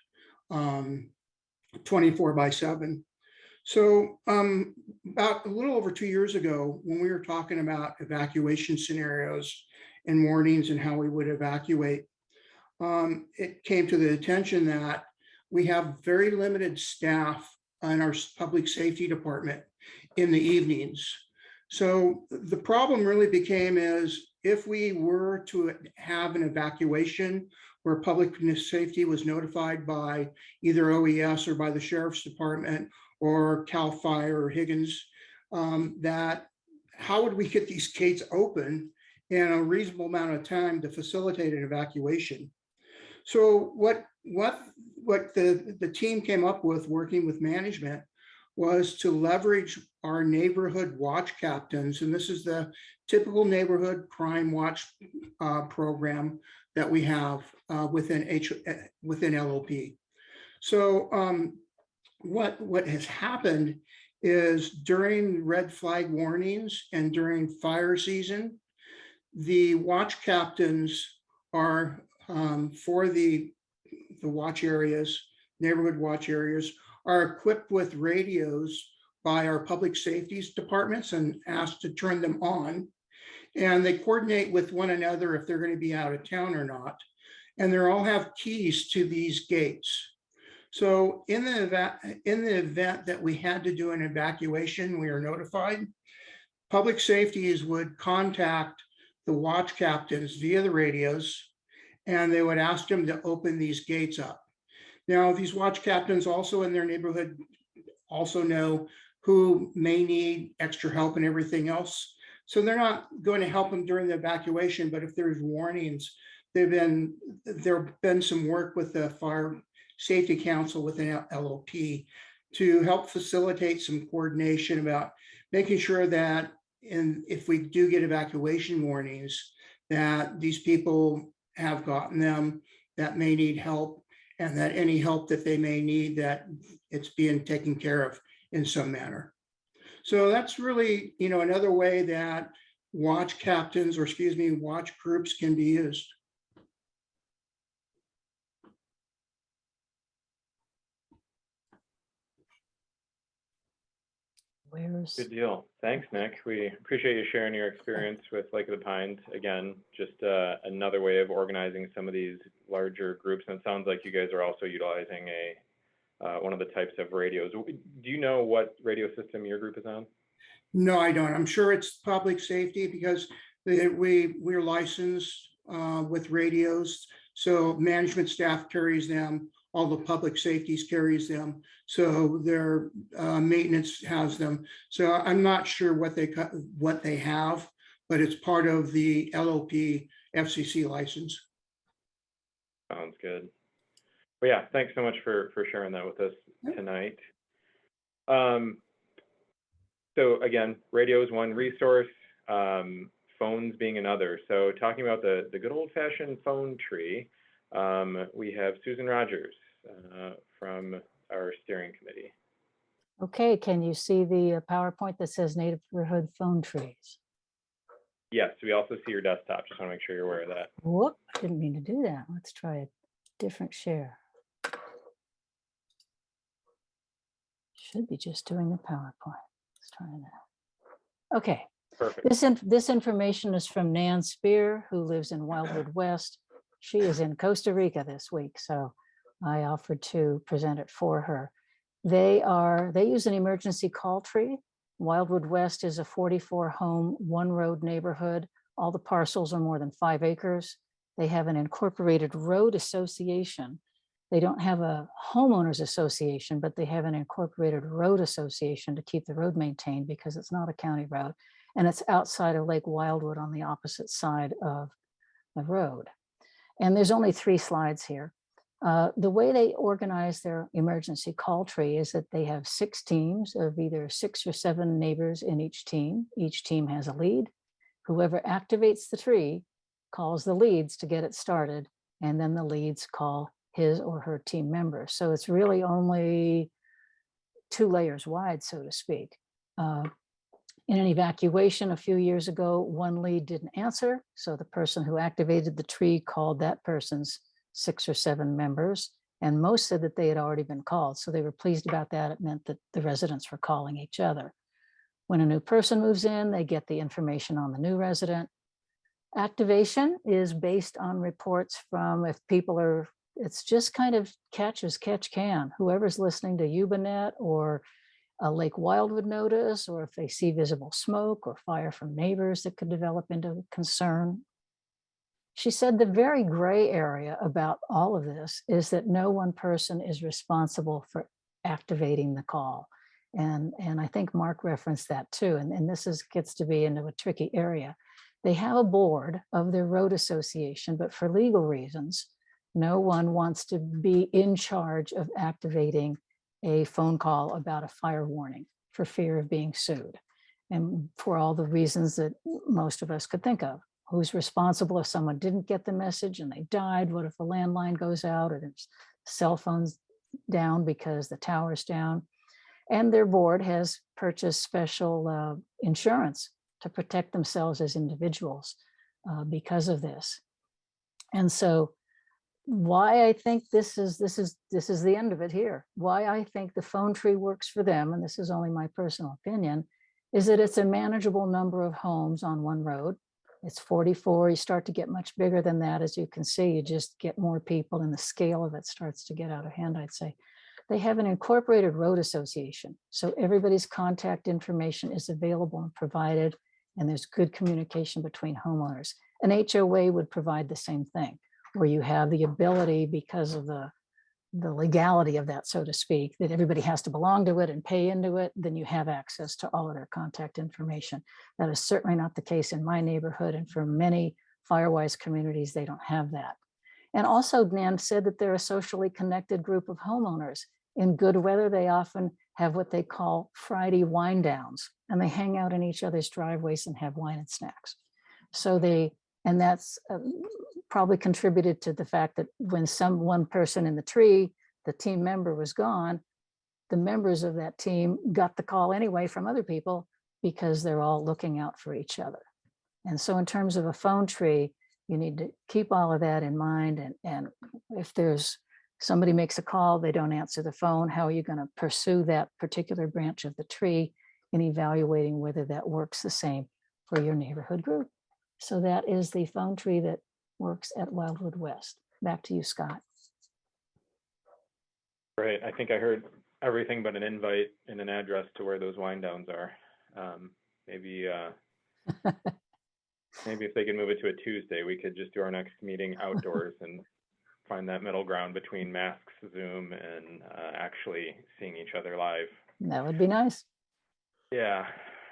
24/7. So about a little over 2 years ago, when we were talking about evacuation scenarios and warnings and how we would evacuate, it came to the attention that we have very limited staff in our public safety department in the evenings. So the problem really became is if we were to have an evacuation where public safety was notified by either OES or by the sheriff's department or CAL FIRE or Higgins, that how would we get these gates open in a reasonable amount of time to facilitate an evacuation? So what the team came up with, working with management, was to leverage our neighborhood watch captains. And this is the typical neighborhood crime watch program that we have within LOP. So what has happened is during red flag warnings and during fire season, the watch captains are for the watch areas, neighborhood watch areas, are equipped with radios by our public safety departments and asked to turn them on. And they coordinate with one another if they're going to be out of town or not. And they all have keys to these gates. So in the event that we had to do an evacuation, we are notified. Public safeties would contact the watch captains via the radios, and they would ask them to open these gates up. Now, these watch captains also in their neighborhood also know who may need extra help and everything else. So they're not going to help them during the evacuation, but if there's warnings, there have been some work with the Fire Safety Council within LOP to help facilitate some coordination about making sure that if we do get evacuation warnings, that these people have gotten them, that may need help, and that any help that they may need, that it's being taken care of in some manner. So that's really, another way that watch captains, or excuse me, watch groups can be used. Good deal. Thanks, Nick. We appreciate you sharing your experience with Lake of the Pines. Again, just another way of organizing some of these larger groups. And it sounds like you guys are also utilizing one of the types of radios. Do you know what radio system your group is on? No, I don't. I'm sure it's public safety because we're licensed with radios. So management staff carries them. All the public safeties carries them. So their maintenance has them. So I'm not sure what they have, but it's part of the LOP FCC license. Sounds good. Well, yeah, thanks so much for sharing that with us tonight. So again, radio is one resource, phones being another. So talking about the good old fashioned phone tree, we have Susan Rogers from our steering committee. Okay, can you see the PowerPoint that says neighborhood phone trees? Yes, we also see your desktop. Just want to make sure you're aware of that. Whoop, I didn't mean to do that. Let's try a different share. Should be just doing the PowerPoint. Let's try that. Okay. Perfect. This information is from Nan Spear, who lives in Wildwood West. She is in Costa Rica this week, so I offered to present it for her. They use an emergency call tree. Wildwood West is a 44-home, one-road neighborhood. All the parcels are more than 5 acres. They have an incorporated road association. They don't have a homeowners association, but they have an incorporated road association to keep the road maintained because it's not a county road. And it's outside of Lake Wildwood on the opposite side of the road. And there's only 3 slides here. The way they organize their emergency call tree is that they have 6 teams of either 6 or 7 neighbors in each team. Each team has a lead. Whoever activates the tree calls the leads to get it started, and then the leads call his or her team members. So it's really only 2 layers wide, so to speak. In an evacuation a few years ago, one lead didn't answer. So the person who activated the tree called that person's 6 or 7 members, and most said that they had already been called. So they were pleased about that. It meant that the residents were calling each other. When a new person moves in, they get the information on the new resident. Activation is based on reports from if people are, it's just kind of catch as catch can. Whoever's listening to Ubinet or a Lake Wildwood notice, or if they see visible smoke or fire from neighbors that could develop into concern. She said the very gray area about all of this is that no one person is responsible for activating the call. And I think Mark referenced that too. And this gets to be into a tricky area. They have a board of their road association, but for legal reasons, no one wants to be in charge of activating a phone call about a fire warning for fear of being sued. And for all the reasons that most of us could think of. Who's responsible if someone didn't get the message and they died? What if the landline goes out or there's cell phones down because the tower's down? And their board has purchased special insurance to protect themselves as individuals because of this. And so why I think this is the end of it here. Why I think the phone tree works for them, and this is only my personal opinion, is that it's a manageable number of homes on one road. It's 44. You start to get much bigger than that. As you can see, you just get more people and the scale of it starts to get out of hand, I'd say. They have an incorporated road association. So everybody's contact information is available and provided, and there's good communication between homeowners. An HOA would provide the same thing, where you have the ability, because of the legality of that, so to speak, that everybody has to belong to it and pay into it, then you have access to all of their contact information. That is certainly not the case in my neighborhood, and for many Firewise communities, they don't have that. And also, Nan said that they're a socially connected group of homeowners. In good weather, they often have what they call Friday wine downs, and they hang out in each other's driveways and have wine and snacks. So and that's probably contributed to the fact that when one person in the tree, the team member was gone, the members of that team got the call anyway from other people because they're all looking out for each other. And so in terms of a phone tree, you need to keep all of that in mind. And if somebody makes a call, they don't answer the phone, how are you going to pursue that particular branch of the tree in evaluating whether that works the same for your neighborhood group? So that is the phone tree that works at Wildwood West. Back to you, Scott. Great. I think I heard everything but an invite and an address to where those wind downs are. Maybe if they could move it to a Tuesday, we could just do our next meeting outdoors and find that middle ground between masks, Zoom, and actually seeing each other live. That would be nice. Yeah.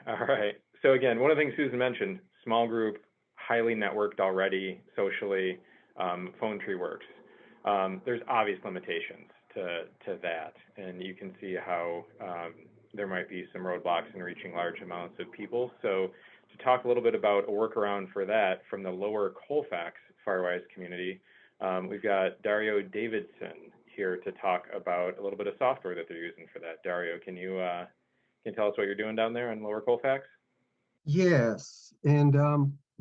All right. So again, one of the things Susan mentioned, small group, highly networked already socially, phone tree works. There's obvious limitations to that, and you can see how there might be some roadblocks in reaching large amounts of people. So to talk a little bit about a workaround for that from the lower Colfax Firewise community, we've got Dario Davidson here to talk about a little bit of software that they're using for that. Dario, can you tell us what you're doing down there in lower Colfax? Yes, and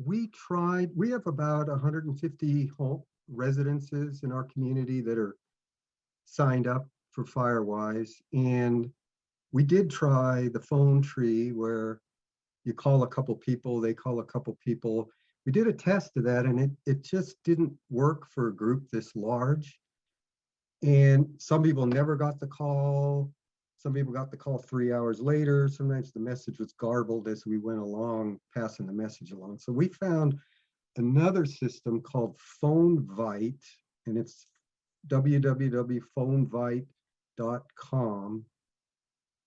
we have about 150 home residences in our community that are signed up for Firewise. And we did try the phone tree where you call a couple people, they call a couple people. We did a test of that, and it just didn't work for a group this large. And some people never got the call. Some people got the call 3 hours later. Sometimes the message was garbled as we went along, passing the message along. So we found another system called Phonevite, and it's www.phonevite.com.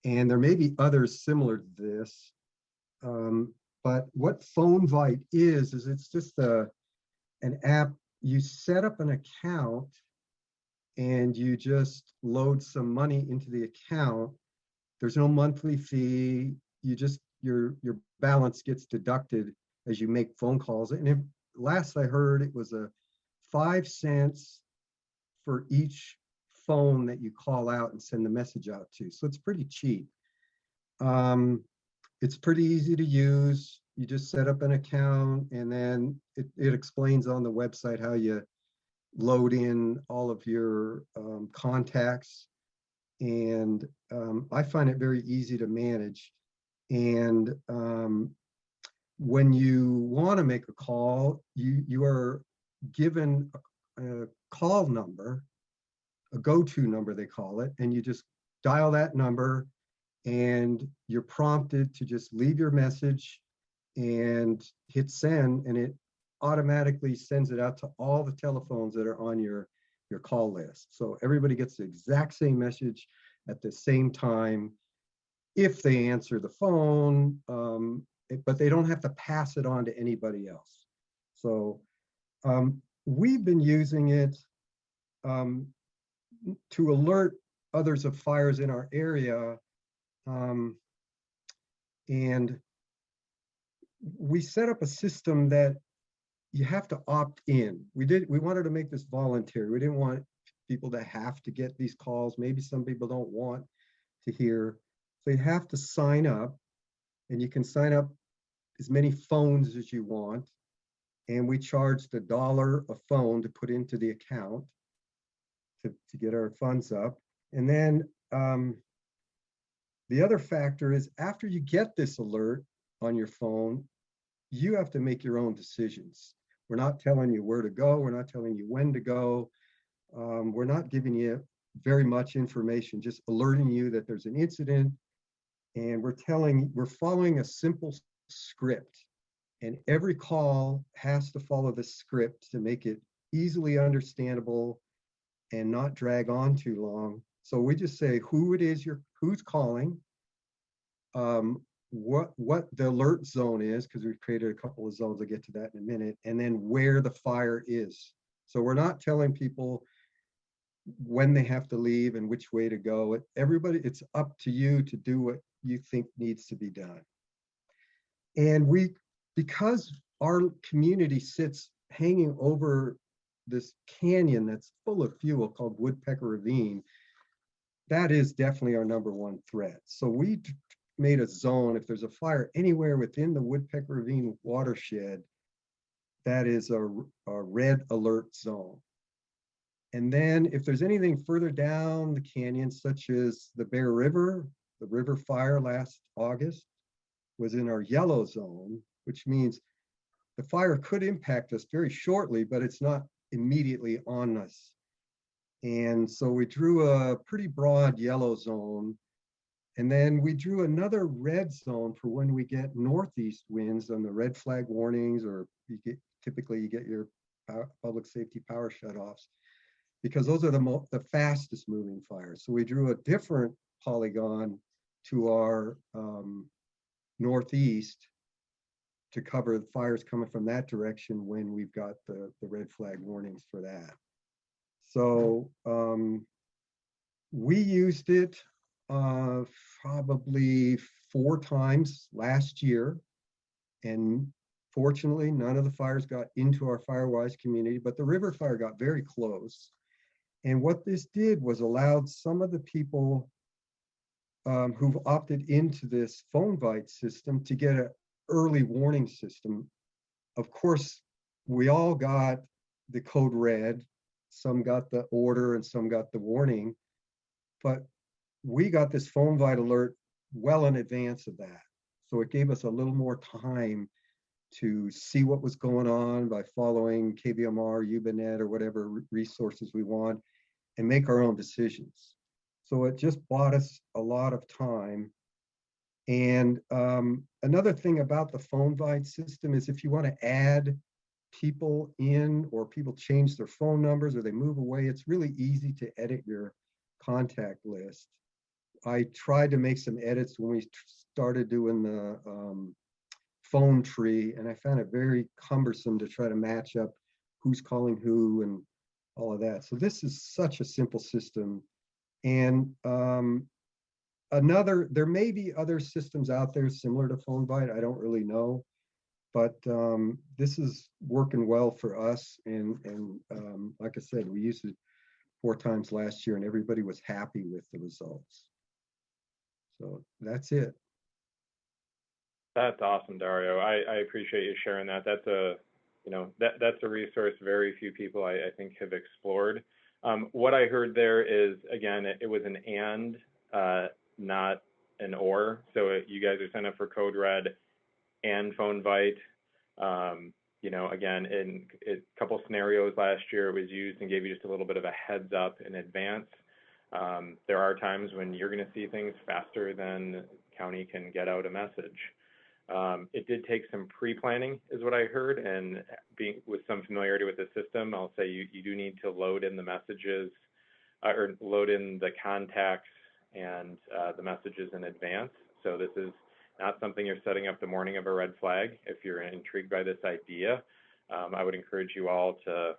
And there may be others similar to this. But what Phonevite is it's just an app. You set up an account and you just load some money into the account. There's no monthly fee. Your balance gets deducted as you make phone calls. And last I heard, it was 5 cents for each phone that you call out and send the message out to. So it's pretty cheap. It's pretty easy to use. You just set up an account, and then it explains on the website how you load in all of your contacts. And I find it very easy to manage. And when you want to make a call, you are given a call number, a go-to number they call it, and you just dial that number, and you're prompted to just leave your message and hit send, and it automatically sends it out to all the telephones that are on your call list. So everybody gets the exact same message at the same time if they answer the phone, but they don't have to pass it on to anybody else. So we've been using it to alert others of fires in our area. And we set up a system that you have to opt in. We wanted to make this voluntary. We didn't want people to have to get these calls. Maybe some people don't want to hear. So you have to sign up, and you can sign up as many phones as you want. And we charged $1 a phone to put into the account to get our funds up. And then the other factor is, after you get this alert on your phone, you have to make your own decisions. We're not telling you where to go. We're not telling you when to go. We're not giving you very much information, just alerting you that there's an incident. And we're following a simple script. And every call has to follow the script to make it easily understandable and not drag on too long. So we just say who it is, who's calling, what the alert zone is, because we've created a couple of zones. I'll get to that in a minute, and then where the fire is. So we're not telling people when they have to leave and which way to go. It's up to you to do what you think needs to be done. And because our community sits hanging over this canyon that's full of fuel called Woodpecker Ravine, that is definitely our #1 threat. So we made a zone. If there's a fire anywhere within the Woodpecker Ravine watershed, that is a red alert zone. And then if there's anything further down the canyon, such as the Bear River, the river fire last August was in our yellow zone, which means the fire could impact us very shortly, but it's not immediately on us. And so we drew a pretty broad yellow zone. And then we drew another red zone for when we get northeast winds on the red flag warnings, or typically you get your public safety power shutoffs, because those are the fastest moving fires. So we drew a different polygon to our northeast to cover the fires coming from that direction when we've got the red flag warnings for that. So we used it probably 4 times last year. And fortunately, none of the fires got into our Firewise community, but the river fire got very close. And what this did was allowed some of the people who've opted into this Phonevite system to get an early warning system. Of course, we all got the code red. Some got the order and some got the warning, but we got this Phonevite alert well in advance of that. So it gave us a little more time to see what was going on by following KVMR, UBNet, or whatever resources we want, and make our own decisions. So it just bought us a lot of time. And another thing about the Phonevite system is, if you want to add people in, or people change their phone numbers, or they move away, it's really easy to edit your contact list. I tried to make some edits when we started doing the phone tree, and I found it very cumbersome to try to match up who's calling who and all of that. So this is such a simple system. And there may be other systems out there similar to Phonevite. I don't really know, but this is working well for us. And like I said, we used it 4 times last year, and everybody was happy with the results. So that's it. That's awesome, Dario. I appreciate you sharing that. That's a, that's a resource very few people I think have explored. What I heard there is, again, it was an and, not an or. So you guys are signed up for Code Red and Phonevite. Again, in a couple scenarios last year, it was used and gave you just a little bit of a heads up in advance. There are times when you're going to see things faster than county can get out a message. It did take some pre-planning is what I heard, and with some familiarity with the system, I'll say you do need to load in the messages or load in the contacts and the messages in advance. So this is not something you're setting up the morning of a red flag. If you're intrigued by this idea, I would encourage you all to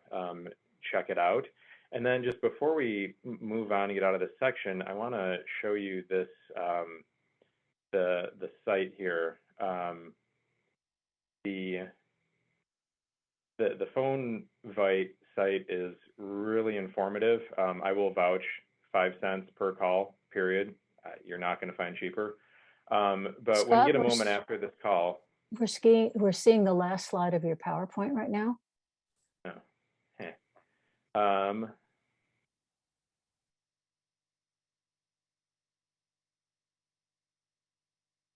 check it out. And then just before we move on and get out of this section, I want to show you this, the site here. The Phonevite site is really informative. I will vouch 5 cents per call, period. You're not going to find cheaper. But Scott, when you get a moment after this call. We're seeing the last slide of your PowerPoint right now. Oh.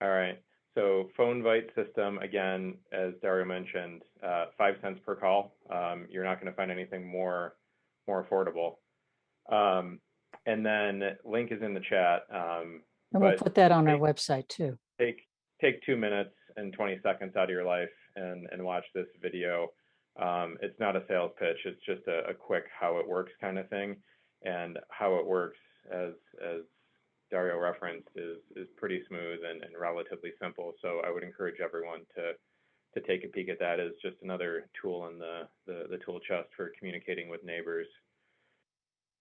All right. So Phonevite system, again, as Dario mentioned, 5 cents per call. You're not going to find anything more affordable. And then link is in the chat. And we'll put that on our website too. Take 2 minutes and 20 seconds out of your life and watch this video. It's not a sales pitch. It's just a quick how it works kind of thing. And how it works, as Dario referenced, is pretty smooth and relatively simple. So I would encourage everyone to take a peek at that as just another tool in the tool chest for communicating with neighbors.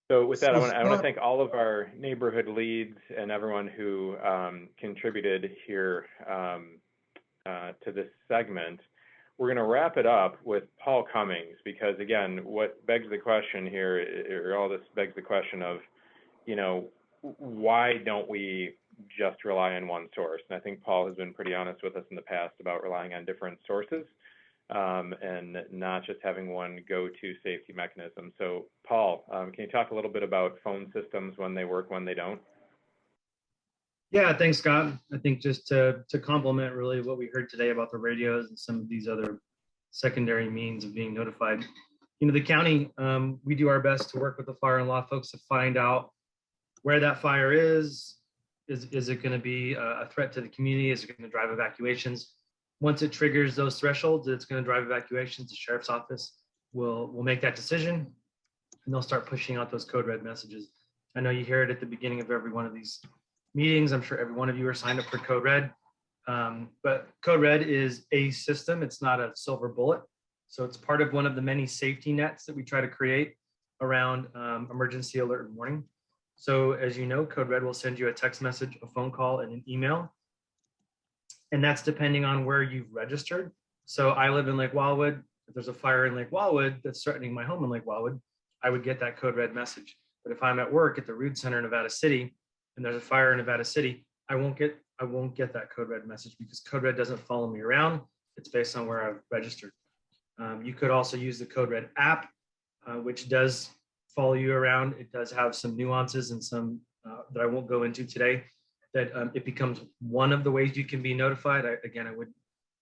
So with that, I want to thank all of our neighborhood leads and everyone who contributed here to this segment. We're going to wrap it up with Paul Cummings, because again, what begs the question here, or all this begs the question of, why don't we just rely on one source? And I think Paul has been pretty honest with us in the past about relying on different sources and not just having one go-to safety mechanism. So Paul, can you talk a little bit about phone systems, when they work, when they don't? Yeah, thanks, Scott. I think just to complement really what we heard today about the radios and some of these other secondary means of being notified. The county, we do our best to work with the fire and law folks to find out where that fire is it going to be a threat to the community? Is it going to drive evacuations? Once it triggers those thresholds, it's going to drive evacuations. The sheriff's office will make that decision, and they'll start pushing out those code red messages. I know you hear it at the beginning of every one of these meetings. I'm sure every one of you are signed up for Code Red, but Code Red is a system. It's not a silver bullet. So it's part of one of the many safety nets that we try to create around emergency alert and warning. So as you know, Code Red will send you a text message, a phone call, and an email. And that's depending on where you've registered. So I live in Lake Wildwood. If there's a fire in Lake Wildwood that's threatening my home in Lake Wildwood, I would get that Code Red message. But if I'm at work at the Rood Center in Nevada City, and there's a fire in Nevada City, I won't get that Code Red message, because Code Red doesn't follow me around. It's based on where I've registered. You could also use the Code Red app, which does follow you around. It does have some nuances and some that I won't go into today, that it becomes one of the ways you can be notified. I would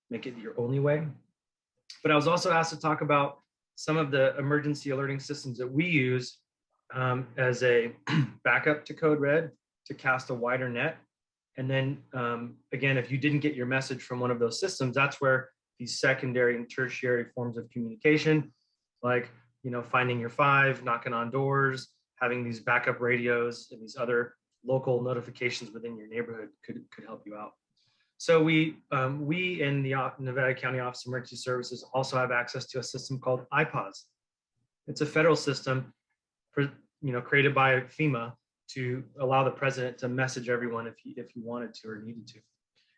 make it your only way. But I was also asked to talk about some of the emergency alerting systems that we use as a backup to Code Red, to cast a wider net. And then again, if you didn't get your message from one of those systems, that's where these secondary and tertiary forms of communication, like finding your five, knocking on doors, having these backup radios and these other local notifications within your neighborhood could help you out. So we in the Nevada County Office of Emergency Services also have access to a system called IPAWS. It's a federal system, created by FEMA to allow the president to message everyone if he wanted to or needed to.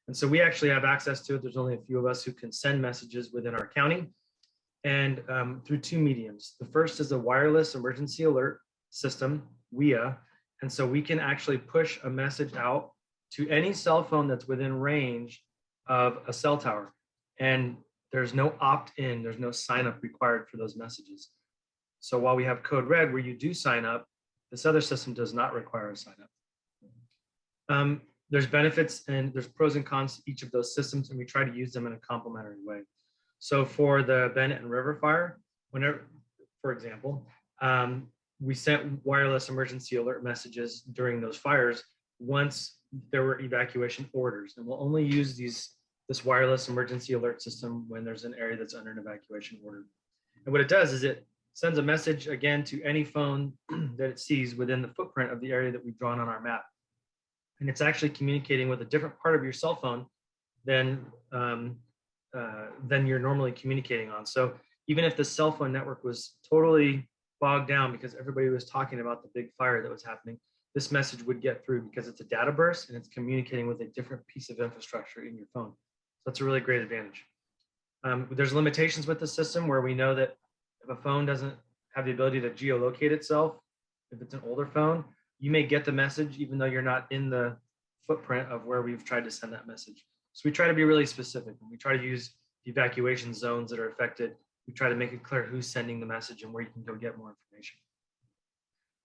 And so we actually have access to it. There's only a few of us who can send messages within our county, and through two mediums. The first is a wireless emergency alert system, WIA. And so we can actually push a message out to any cell phone that's within range of a cell tower. And there's no opt-in, there's no sign up required for those messages. So while we have code red where you do sign up, this other system does not require a sign up. There's benefits and there's pros and cons to each of those systems, and we try to use them in a complementary way. So for the Bennett and River fire, whenever, for example, we sent wireless emergency alert messages during those fires once there were evacuation orders, and we'll only use this wireless emergency alert system when there's an area that's under an evacuation order. And what it does is it sends a message again to any phone that it sees within the footprint of the area that we've drawn on our map. And it's actually communicating with a different part of your cell phone than you're normally communicating on. So even if the cell phone network was totally bogged down because everybody was talking about the big fire that was happening, this message would get through because it's a data burst and it's communicating with a different piece of infrastructure in your phone. So that's a really great advantage. There's limitations with the system where we know that if a phone doesn't have the ability to geolocate itself, if it's an older phone, you may get the message even though you're not in the footprint of where we've tried to send that message. So we try to be really specific. When we try to use the evacuation zones that are affected, we try to make it clear who's sending the message and where you can go get more information.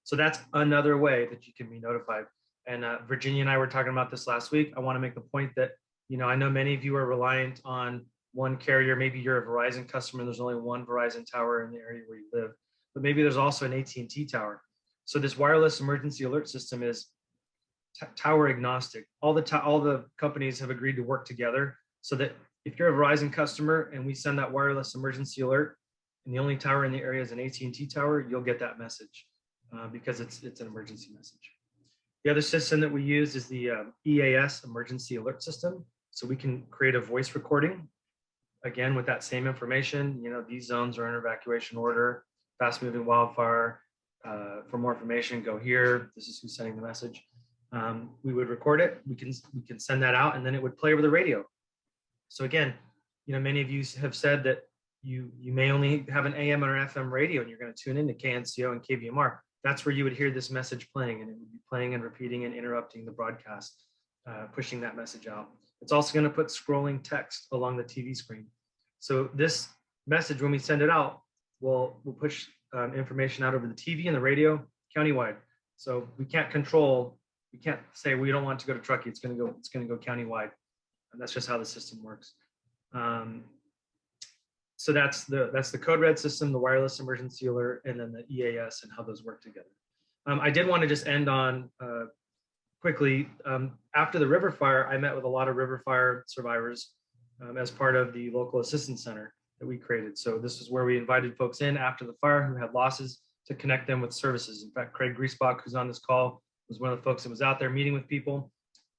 So that's another way that you can be notified. And Virginia and I were talking about this last week. I want to make the point that, you know, I know many of you are reliant on one carrier. Maybe you're a Verizon customer and there's only one Verizon tower in the area where you live, but maybe there's also an AT&T tower. So this wireless emergency alert system is tower agnostic. All the companies have agreed to work together so that if you're a Verizon customer and we send that wireless emergency alert and the only tower in the area is an AT&T tower, you'll get that message because it's an emergency message. The other system that we use is the EAS emergency alert system. So we can create a voice recording, again, with that same information. You know, these zones are in evacuation order, fast moving wildfire. For more information, go here. This is who's sending the message. We would record it. We can send that out, and then it would play over the radio. So again, you know, many of you have said that you may only have an AM or FM radio, and you're going to tune into KNCO and KVMR. That's where you would hear this message playing, and it would be playing and repeating and interrupting the broadcast, pushing that message out. It's also going to put scrolling text along the TV screen. So this message, when we send it out, we'll push information out over the TV and the radio countywide. So we can't say we don't want to go to Truckee. It's going to go countywide, and that's just how the system works. So that's the code red system, the wireless emergency alert, and then the EAS and how those work together. I did want to just end on quickly. After the river fire, I met with a lot of river fire survivors as part of the local assistance center that we created. So this is where we invited folks in after the fire who had losses to connect them with services. In fact, Craig Griesbach, who's on this call, was one of the folks that was out there meeting with people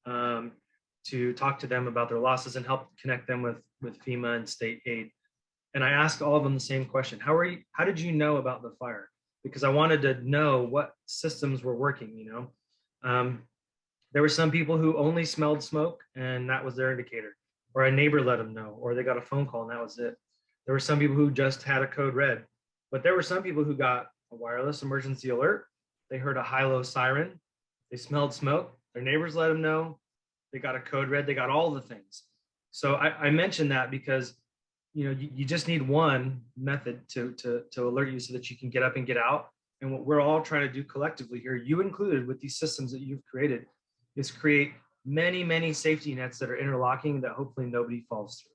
to talk to them about their losses and help connect them with FEMA and state aid. And I asked all of them the same question: how did you know about the fire? Because I wanted to know what systems were working. You know, there were some people who only smelled smoke and that was their indicator, or a neighbor let them know, or they got a phone call and that was it. There were some people who just had a code red, but there were some people who got a wireless emergency alert. They heard a high-low siren. They smelled smoke. Their neighbors let them know. They got a code red. They got all the things. So I mentioned that because, you know, you just need one method to alert you so that you can get up and get out. And what we're all trying to do collectively here, you included with these systems that you've created, is create many, many safety nets that are interlocking that hopefully nobody falls through.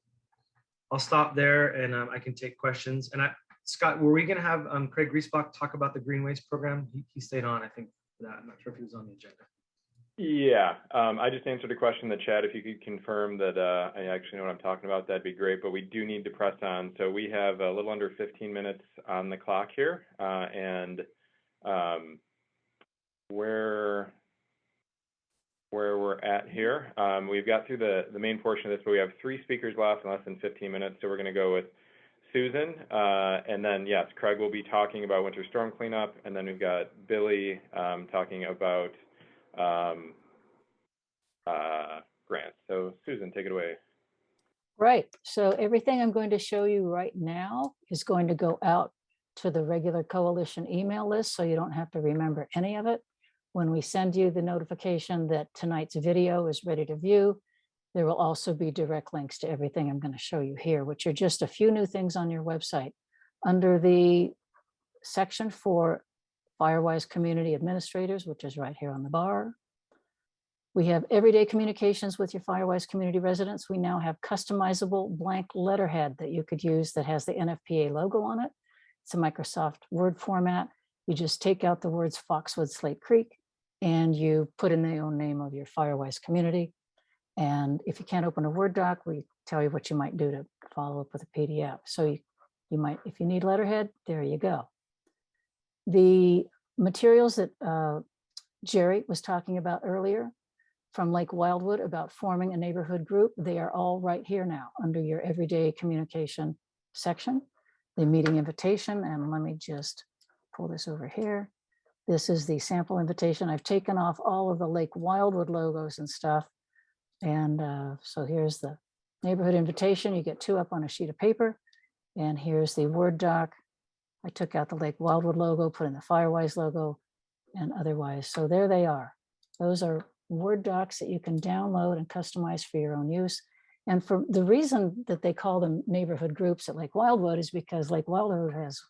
I'll stop there and I can take questions. And Scott, were we going to have Craig Griesbach talk about the Green Waste program? He stayed on, I think, for that. I'm not sure if he was on the agenda. Yeah, I just answered a question in the chat. If you could confirm that I actually know what I'm talking about, that'd be great. But we do need to press on. So we have a little under 15 minutes on the clock here. And where we're at here, we've got through the main portion of this, but we have 3 speakers left in less than 15 minutes. So we're going to go with Susan, and then yes, Craig will be talking about winter storm cleanup, and then we've got Billy talking about grants. So Susan, take it away. Right. So everything I'm going to show you right now is going to go out to the regular coalition email list, so you don't have to remember any of it. When we send you the notification that tonight's video is ready to view, There will also be direct links to everything I'm going to show you here, which are just a few new things on your website. Under the section for Firewise Community Administrators, which is right here on the bar, we have everyday communications with your Firewise community residents. We now have customizable blank letterhead that you could use that has the NFPA logo on it. It's a Microsoft Word format. You just take out the words Foxwood, Slate Creek, and you put in the own name of your Firewise community. And if you can't open a Word doc, we tell you what you might do to follow up with a PDF. So you might, if you need letterhead, there you go. The materials that Jerri was talking about earlier from Lake Wildwood about forming a neighborhood group, they are all right here now under your everyday communication section. The meeting invitation, and let me just pull this over here. This is the sample invitation. I've taken off all of the Lake Wildwood logos and stuff. And so here's the neighborhood invitation. You get 2 up on a sheet of paper. And here's the Word doc. I took out the Lake Wildwood logo, put in the Firewise logo and otherwise. So there they are. Those are Word docs that you can download and customize for your own use. And for the reason that they call them neighborhood groups at Lake Wildwood is because Lake Wildwood has,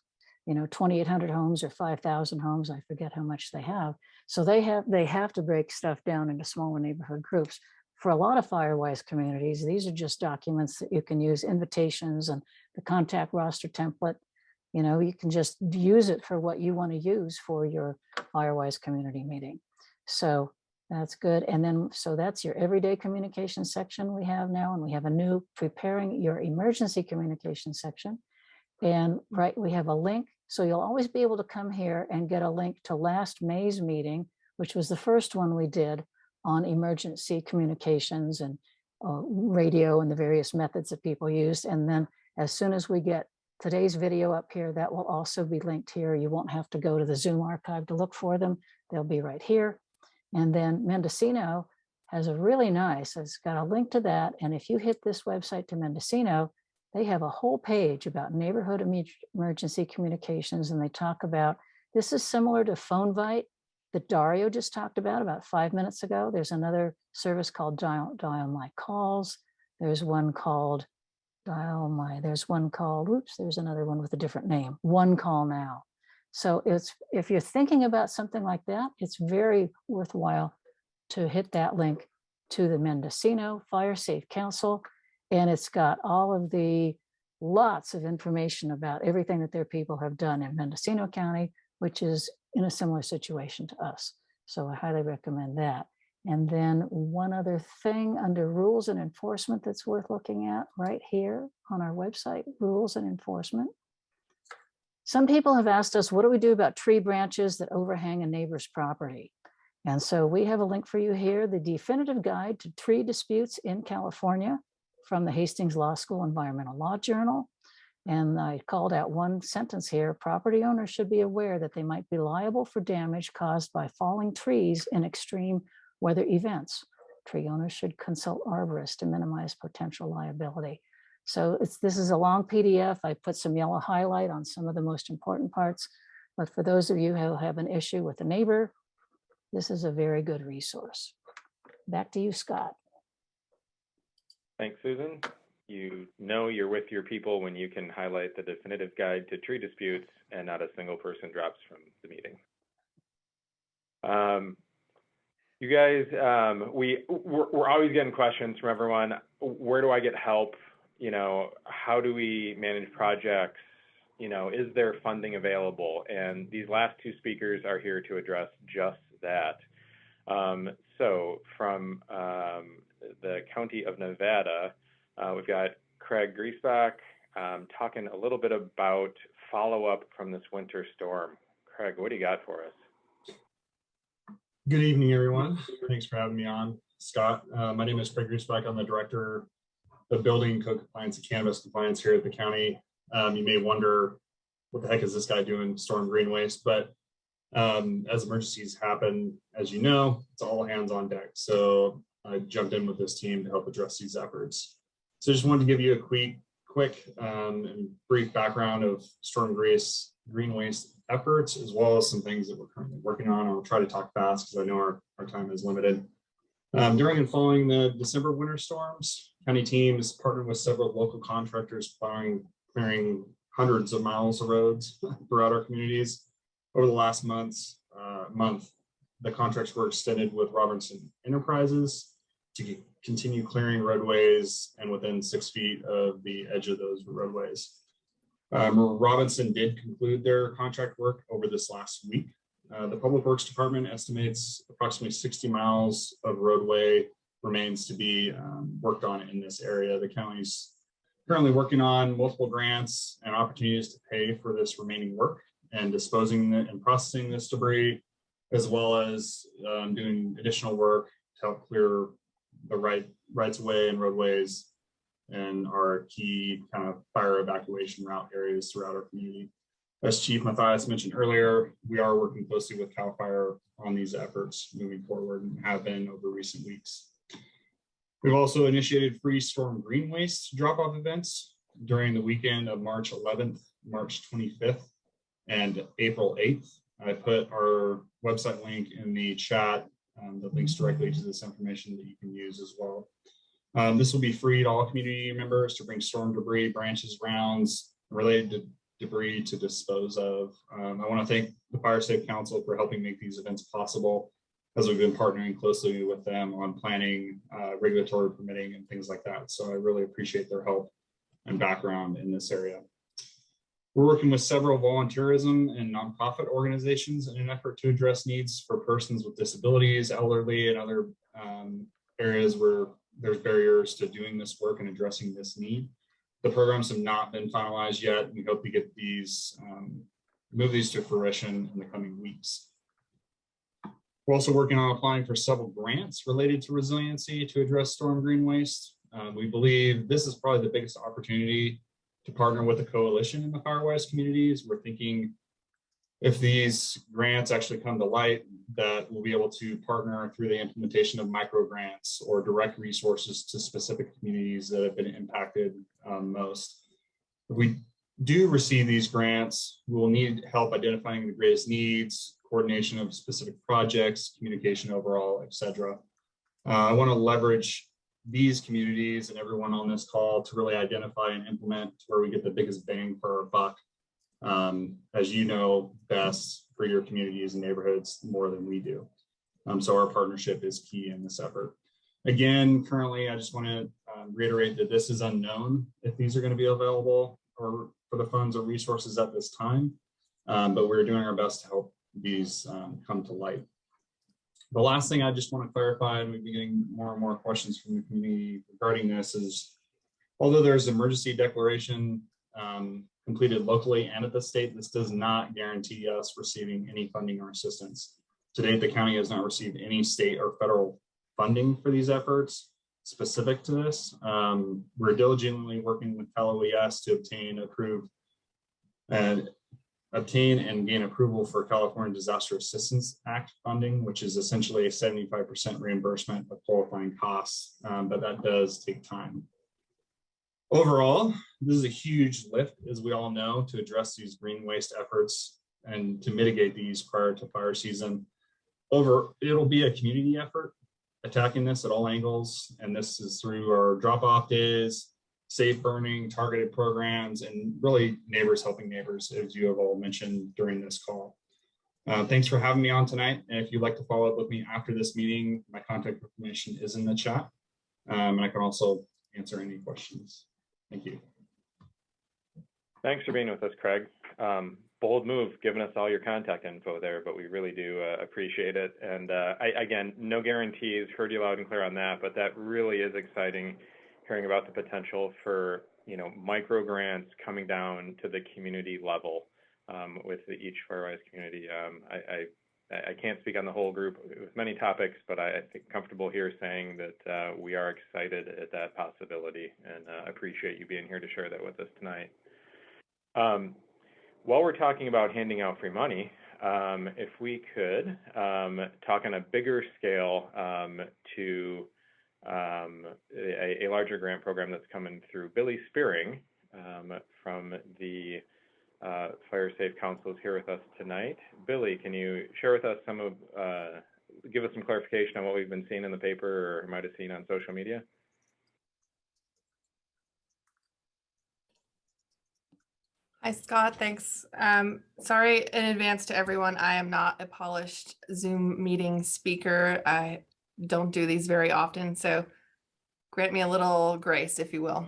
2,800 homes or 5,000 homes. I forget how much they have. So they have to break stuff down into smaller neighborhood groups. For a lot of Firewise communities, these are just documents that you can use, invitations and the contact roster template. You can just use it for what you want to use for your Firewise community meeting. So that's good. And then, so that's your everyday communication section we have now, and we have a new preparing your emergency communication section. And we have a link. So you'll always be able to come here and get a link to last May's meeting, which was the first one we did on emergency communications and radio and the various methods that people used. And then as soon as we get today's video up here, that will also be linked here. You won't have to go to the Zoom archive to look for them. They'll be right here. And then Mendocino has a really nice, it's got a link to that. And if you hit this website to Mendocino, they have a whole page about neighborhood emergency communications. And they talk about, this is similar to Phonevite that Dario just talked about 5 minutes ago. There's another service called Dial My Calls. There's one called there's another one with a different name, One Call Now. So if you're thinking about something like that, it's very worthwhile to hit that link to the Mendocino Fire Safe Council. And it's got all of the lots of information about everything that their people have done in Mendocino County, which is in a similar situation to us. So I highly recommend that. And then one other thing under rules and enforcement that's worth looking at right here on our website, rules and enforcement. Some people have asked us, what do we do about tree branches that overhang a neighbor's property? And so we have a link for you here, the definitive guide to tree disputes in California from the Hastings Law School Environmental Law Journal. And I called out one sentence here, property owners should be aware that they might be liable for damage caused by falling trees in extreme weather events. Tree owners should consult arborists to minimize potential liability. So this is a long PDF. I put some yellow highlight on some of the most important parts, but for those of you who have an issue with a neighbor, this is a very good resource. Back to you, Scott. Thanks, Susan. You know you're with your people when you can highlight the definitive guide to tree disputes and not a single person drops from the meeting. You guys, we're always getting questions from everyone. Where do I get help? How do we manage projects? Is there funding available? And these last 2 speakers are here to address just that. So from the County of Nevada, we've got Craig Griesbach talking a little bit about follow-up from this winter storm. Craig, what do you got for us? Good evening, everyone. Thanks for having me on, Scott. My name is Craig Griesbach. I'm the Director of Building Code Compliance and Cannabis Compliance here at the county. You may wonder, what the heck is this guy doing storm green waste? But as emergencies happen, as you know, it's all hands on deck. So I jumped in with this team to help address these efforts. So I just wanted to give you a quick and brief background of storm green waste efforts, as well as some things that we're currently working on. I'll try to talk fast because I know our time is limited. During and following the December winter storms, county teams partnered with several local contractors clearing hundreds of miles of roads throughout our communities. Over the last month, the contracts were extended with Robinson Enterprises to continue clearing roadways and within 6 feet of the edge of those roadways. Robinson did conclude their contract work over this last week. The Public Works Department estimates approximately 60 miles of roadway remains to be worked on in this area. The county's currently working on multiple grants and opportunities to pay for this remaining work and disposing and processing this debris, as well as doing additional work to help clear the rights of way and roadways and our key kind of fire evacuation route areas throughout our community. As Chief Matthias mentioned earlier, we are working closely with CAL FIRE on these efforts moving forward and have been over recent weeks. We've also initiated free storm green waste drop-off events during the weekend of March 11th, March 25th, and April 8th. I put our website link in the chat that links directly to this information that you can use as well. This will be free to all community members to bring storm debris, branches, rounds, related debris to dispose of. I want to thank the Fire Safe Council for helping make these events possible, as we've been partnering closely with them on planning, regulatory permitting, and things like that. So I really appreciate their help and background in this area. We're working with several volunteerism and nonprofit organizations in an effort to address needs for persons with disabilities, elderly, and other areas where there's barriers to doing this work and addressing this need. The programs have not been finalized yet. We hope to get these, move these to fruition in the coming weeks. We're also working on applying for several grants related to resiliency to address storm green waste. We believe this is probably the biggest opportunity to partner with a coalition in the Firewise communities. We're thinking if these grants actually come to light, that we'll be able to partner through the implementation of micro grants or direct resources to specific communities that have been impacted most. If we do receive these grants, we will need help identifying the greatest needs, coordination of specific projects, communication overall, etc. I want to leverage these communities and everyone on this call to really identify and implement where we get the biggest bang for our buck. As you know best for your communities and neighborhoods more than we do. So our partnership is key in this effort. Again, currently, I just want to reiterate that this is unknown if these are going to be available or for the funds or resources at this time, but we're doing our best to help these come to light. The last thing I just want to clarify, and we've been getting more and more questions from the community regarding this, is although there's emergency declaration completed locally and at the state, this does not guarantee us receiving any funding or assistance. To date, the county has not received any state or federal funding for these efforts specific to this. We're diligently working with CalOES to obtain and gain approval for California Disaster Assistance Act funding, which is essentially a 75% reimbursement of qualifying costs, but that does take time. Overall, this is a huge lift, as we all know, to address these green waste efforts and to mitigate these prior to fire season. It'll be a community effort attacking this at all angles, and this is through our drop-off days, safe burning, targeted programs, and really neighbors helping neighbors, as you have all mentioned during this call. Thanks for having me on tonight. And if you'd like to follow up with me after this meeting, my contact information is in the chat, and I can also answer any questions. Thank you. Thanks for being with us, Craig. Bold move, giving us all your contact info there, but we really do appreciate it. And again, no guarantees, heard you loud and clear on that, but that really is exciting, hearing about the potential for, micro grants coming down to the community level with each Firewise community. I can't speak on the whole group with many topics, but I think comfortable here saying that we are excited at that possibility, and appreciate you being here to share that with us tonight. While we're talking about handing out free money, if we could talk on a bigger scale to a larger grant program that's coming through. Billy Spearing from the Fire Safe Council is here with us tonight. Billy, can you share with us some of give us some clarification on what we've been seeing in the paper or might have seen on social media? Hi, Scott. Thanks. Sorry in advance to everyone. I am not a polished Zoom meeting speaker. I don't do these very often, so grant me a little grace, if you will.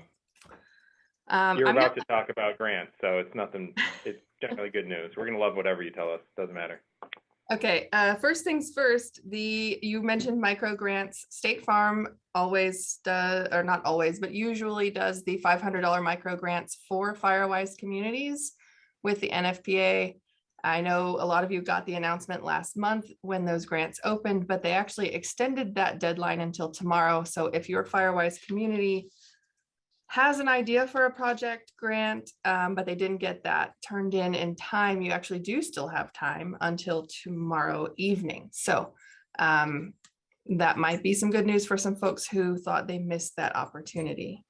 You're about to talk about grants, so it's nothing. It's generally good news. We're going to love whatever you tell us. Doesn't matter. Okay, first things first, you mentioned micro grants. State Farm always does, or not always, but usually does the $500 micro grants for Firewise communities with the NFPA. I know a lot of you got the announcement last month when those grants opened, but they actually extended that deadline until tomorrow. So if your Firewise community has an idea for a project grant, but they didn't get that turned in time, you actually do still have time until tomorrow evening. So that might be some good news for some folks who thought they missed that opportunity.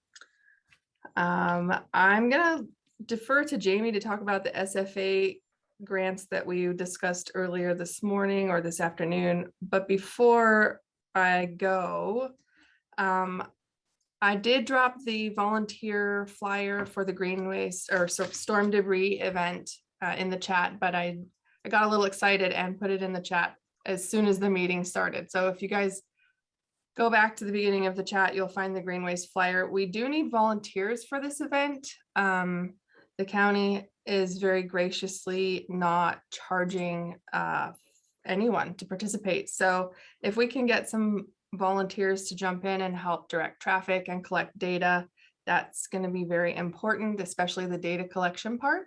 I'm gonna defer to Jamie to talk about the SFA grants that we discussed earlier this morning or this afternoon. But before I go, I did drop the volunteer flyer for the green waste or storm debris event in the chat, but I got a little excited and put it in the chat as soon as the meeting started. So if you guys go back to the beginning of the chat, you'll find the green waste flyer. We do need volunteers for this event. The county is very graciously not charging anyone to participate. So if we can get some volunteers to jump in and help direct traffic and collect data, that's going to be very important, especially the data collection part.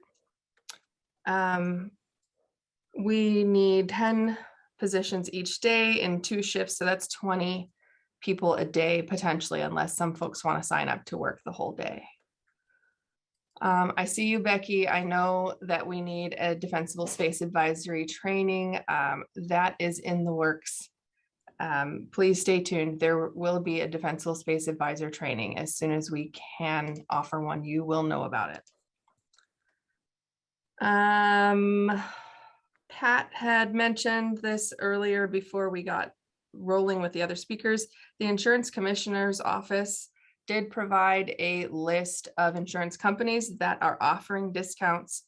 We need 10 positions each day in 2 shifts, so that's 20 people a day potentially, unless some folks want to sign up to work the whole day. I see you, Becky. I know that we need a defensible space advisory training. That is in the works. Please stay tuned. There will be a defensible space advisor training. As soon as we can offer one, you will know about it. Pat had mentioned this earlier before we got rolling with the other speakers. The insurance commissioner's office did provide a list of insurance companies that are offering discounts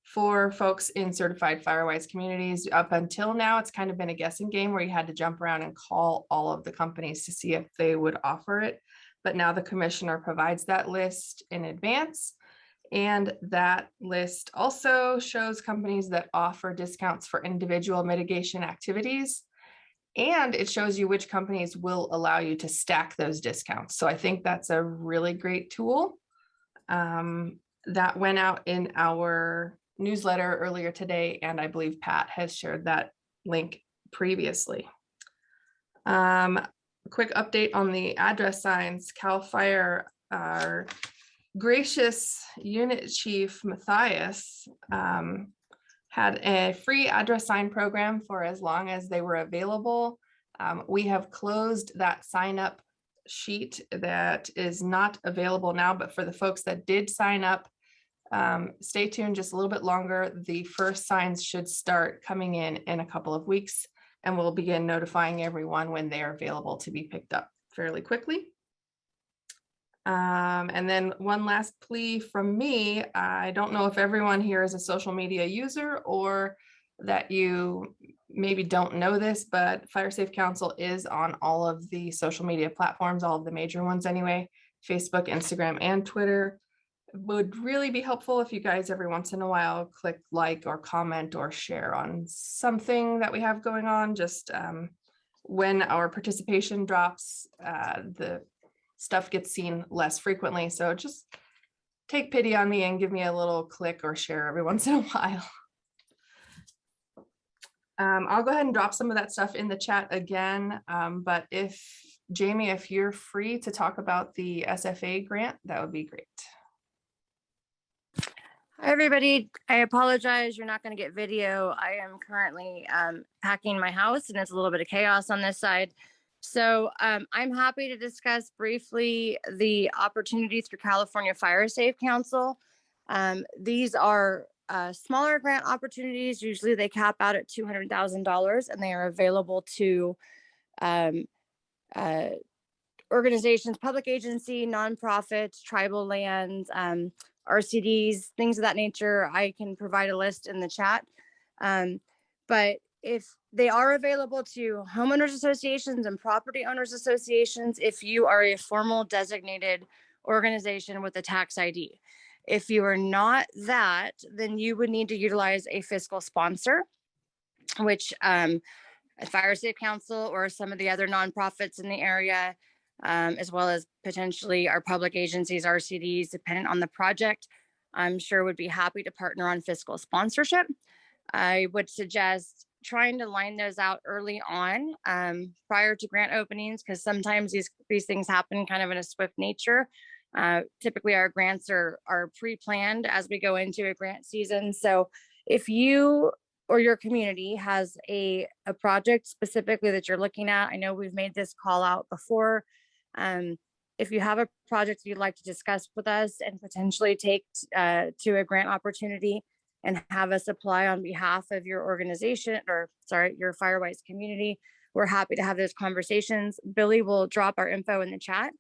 for folks in certified Firewise communities. Up until now, it's kind of been a guessing game where you had to jump around and call all of the companies to see if they would offer it. But now the commissioner provides that list in advance. And that list also shows companies that offer discounts for individual mitigation activities. And it shows you which companies will allow you to stack those discounts. So I think that's a really great tool. That went out in our newsletter earlier today, and I believe Pat has shared that link previously. Quick update on the address signs. CAL FIRE, our gracious unit chief Matthias, had a free address sign program for as long as they were available. We have closed that sign up sheet that is not available now, but for the folks that did sign up, stay tuned just a little bit longer. The first signs should start coming in a couple of weeks, and we'll begin notifying everyone when they are available to be picked up fairly quickly. And then one last plea from me. I don't know if everyone here is a social media user or that you maybe don't know this, but FireSafe Council is on all of the social media platforms, all of the major ones anyway, Facebook, Instagram, and Twitter. It would really be helpful if you guys every once in a while click like or comment or share on something that we have going on. Just when our participation drops, the stuff gets seen less frequently. So just take pity on me and give me a little click or share every once in a while. I'll go ahead and drop some of that stuff in the chat again. But if Jamie, if you're free to talk about the SFA grant, that would be great. Hi, everybody. I apologize. You're not going to get video. I am currently packing my house and it's a little bit of chaos on this side. So I'm happy to discuss briefly the opportunities through California Fire Safe Council. These are smaller grant opportunities. Usually they cap out at $200,000 and they are available to um, organizations, public agency, nonprofits, tribal lands, RCDs, things of that nature. I can provide a list in the chat. But if they are available to homeowners associations and property owners associations, if you are a formal designated organization with a tax ID. If you are not that, then you would need to utilize a fiscal sponsor, which a Fire Safe Council or some of the other nonprofits in the area, as well as potentially our public agencies, RCDs, dependent on the project, I'm sure would be happy to partner on fiscal sponsorship. I would suggest trying to line those out early on prior to grant openings, because sometimes these things happen kind of in a swift nature. Typically our grants are pre-planned as we go into a grant season. So if you or your community has a project specifically that you're looking at, I know we've made this call out before. If you have a project you'd like to discuss with us and potentially take to a grant opportunity and have us apply on behalf of your organization, or sorry, your Firewise community, we're happy to have those conversations. Billy will drop our info in the chat.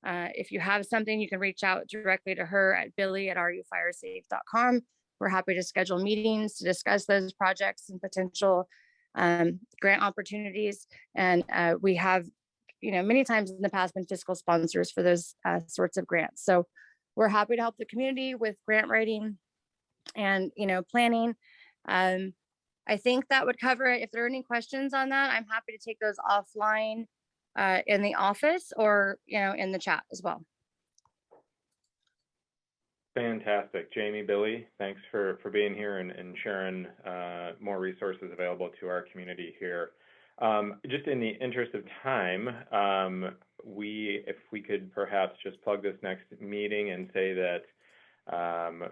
If you have something, you can reach out directly to her at billy@rufiresafe.com. We're happy to schedule meetings to discuss those projects and potential grant opportunities. And we have, many times in the past been fiscal sponsors for those sorts of grants. So we're happy to help the community with grant writing and, planning. I think that would cover it. If there are any questions on that, I'm happy to take those offline in the office or, in the chat as well. Fantastic. Jamie, Billy, thanks for being here and sharing more resources available to our community here. Just in the interest of time, if we could perhaps just plug this next meeting and say that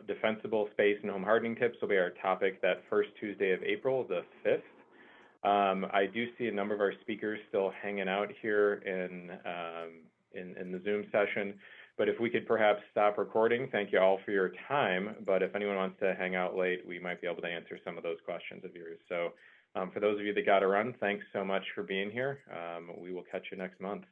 defensible space and home hardening tips will be our topic that first Tuesday of April, the 5th. I do see a number of our speakers still hanging out here in the Zoom session. But if we could perhaps stop recording, thank you all for your time. But if anyone wants to hang out late, we might be able to answer some of those questions of yours. So for those of you that got to run, thanks so much for being here. We will catch you next month.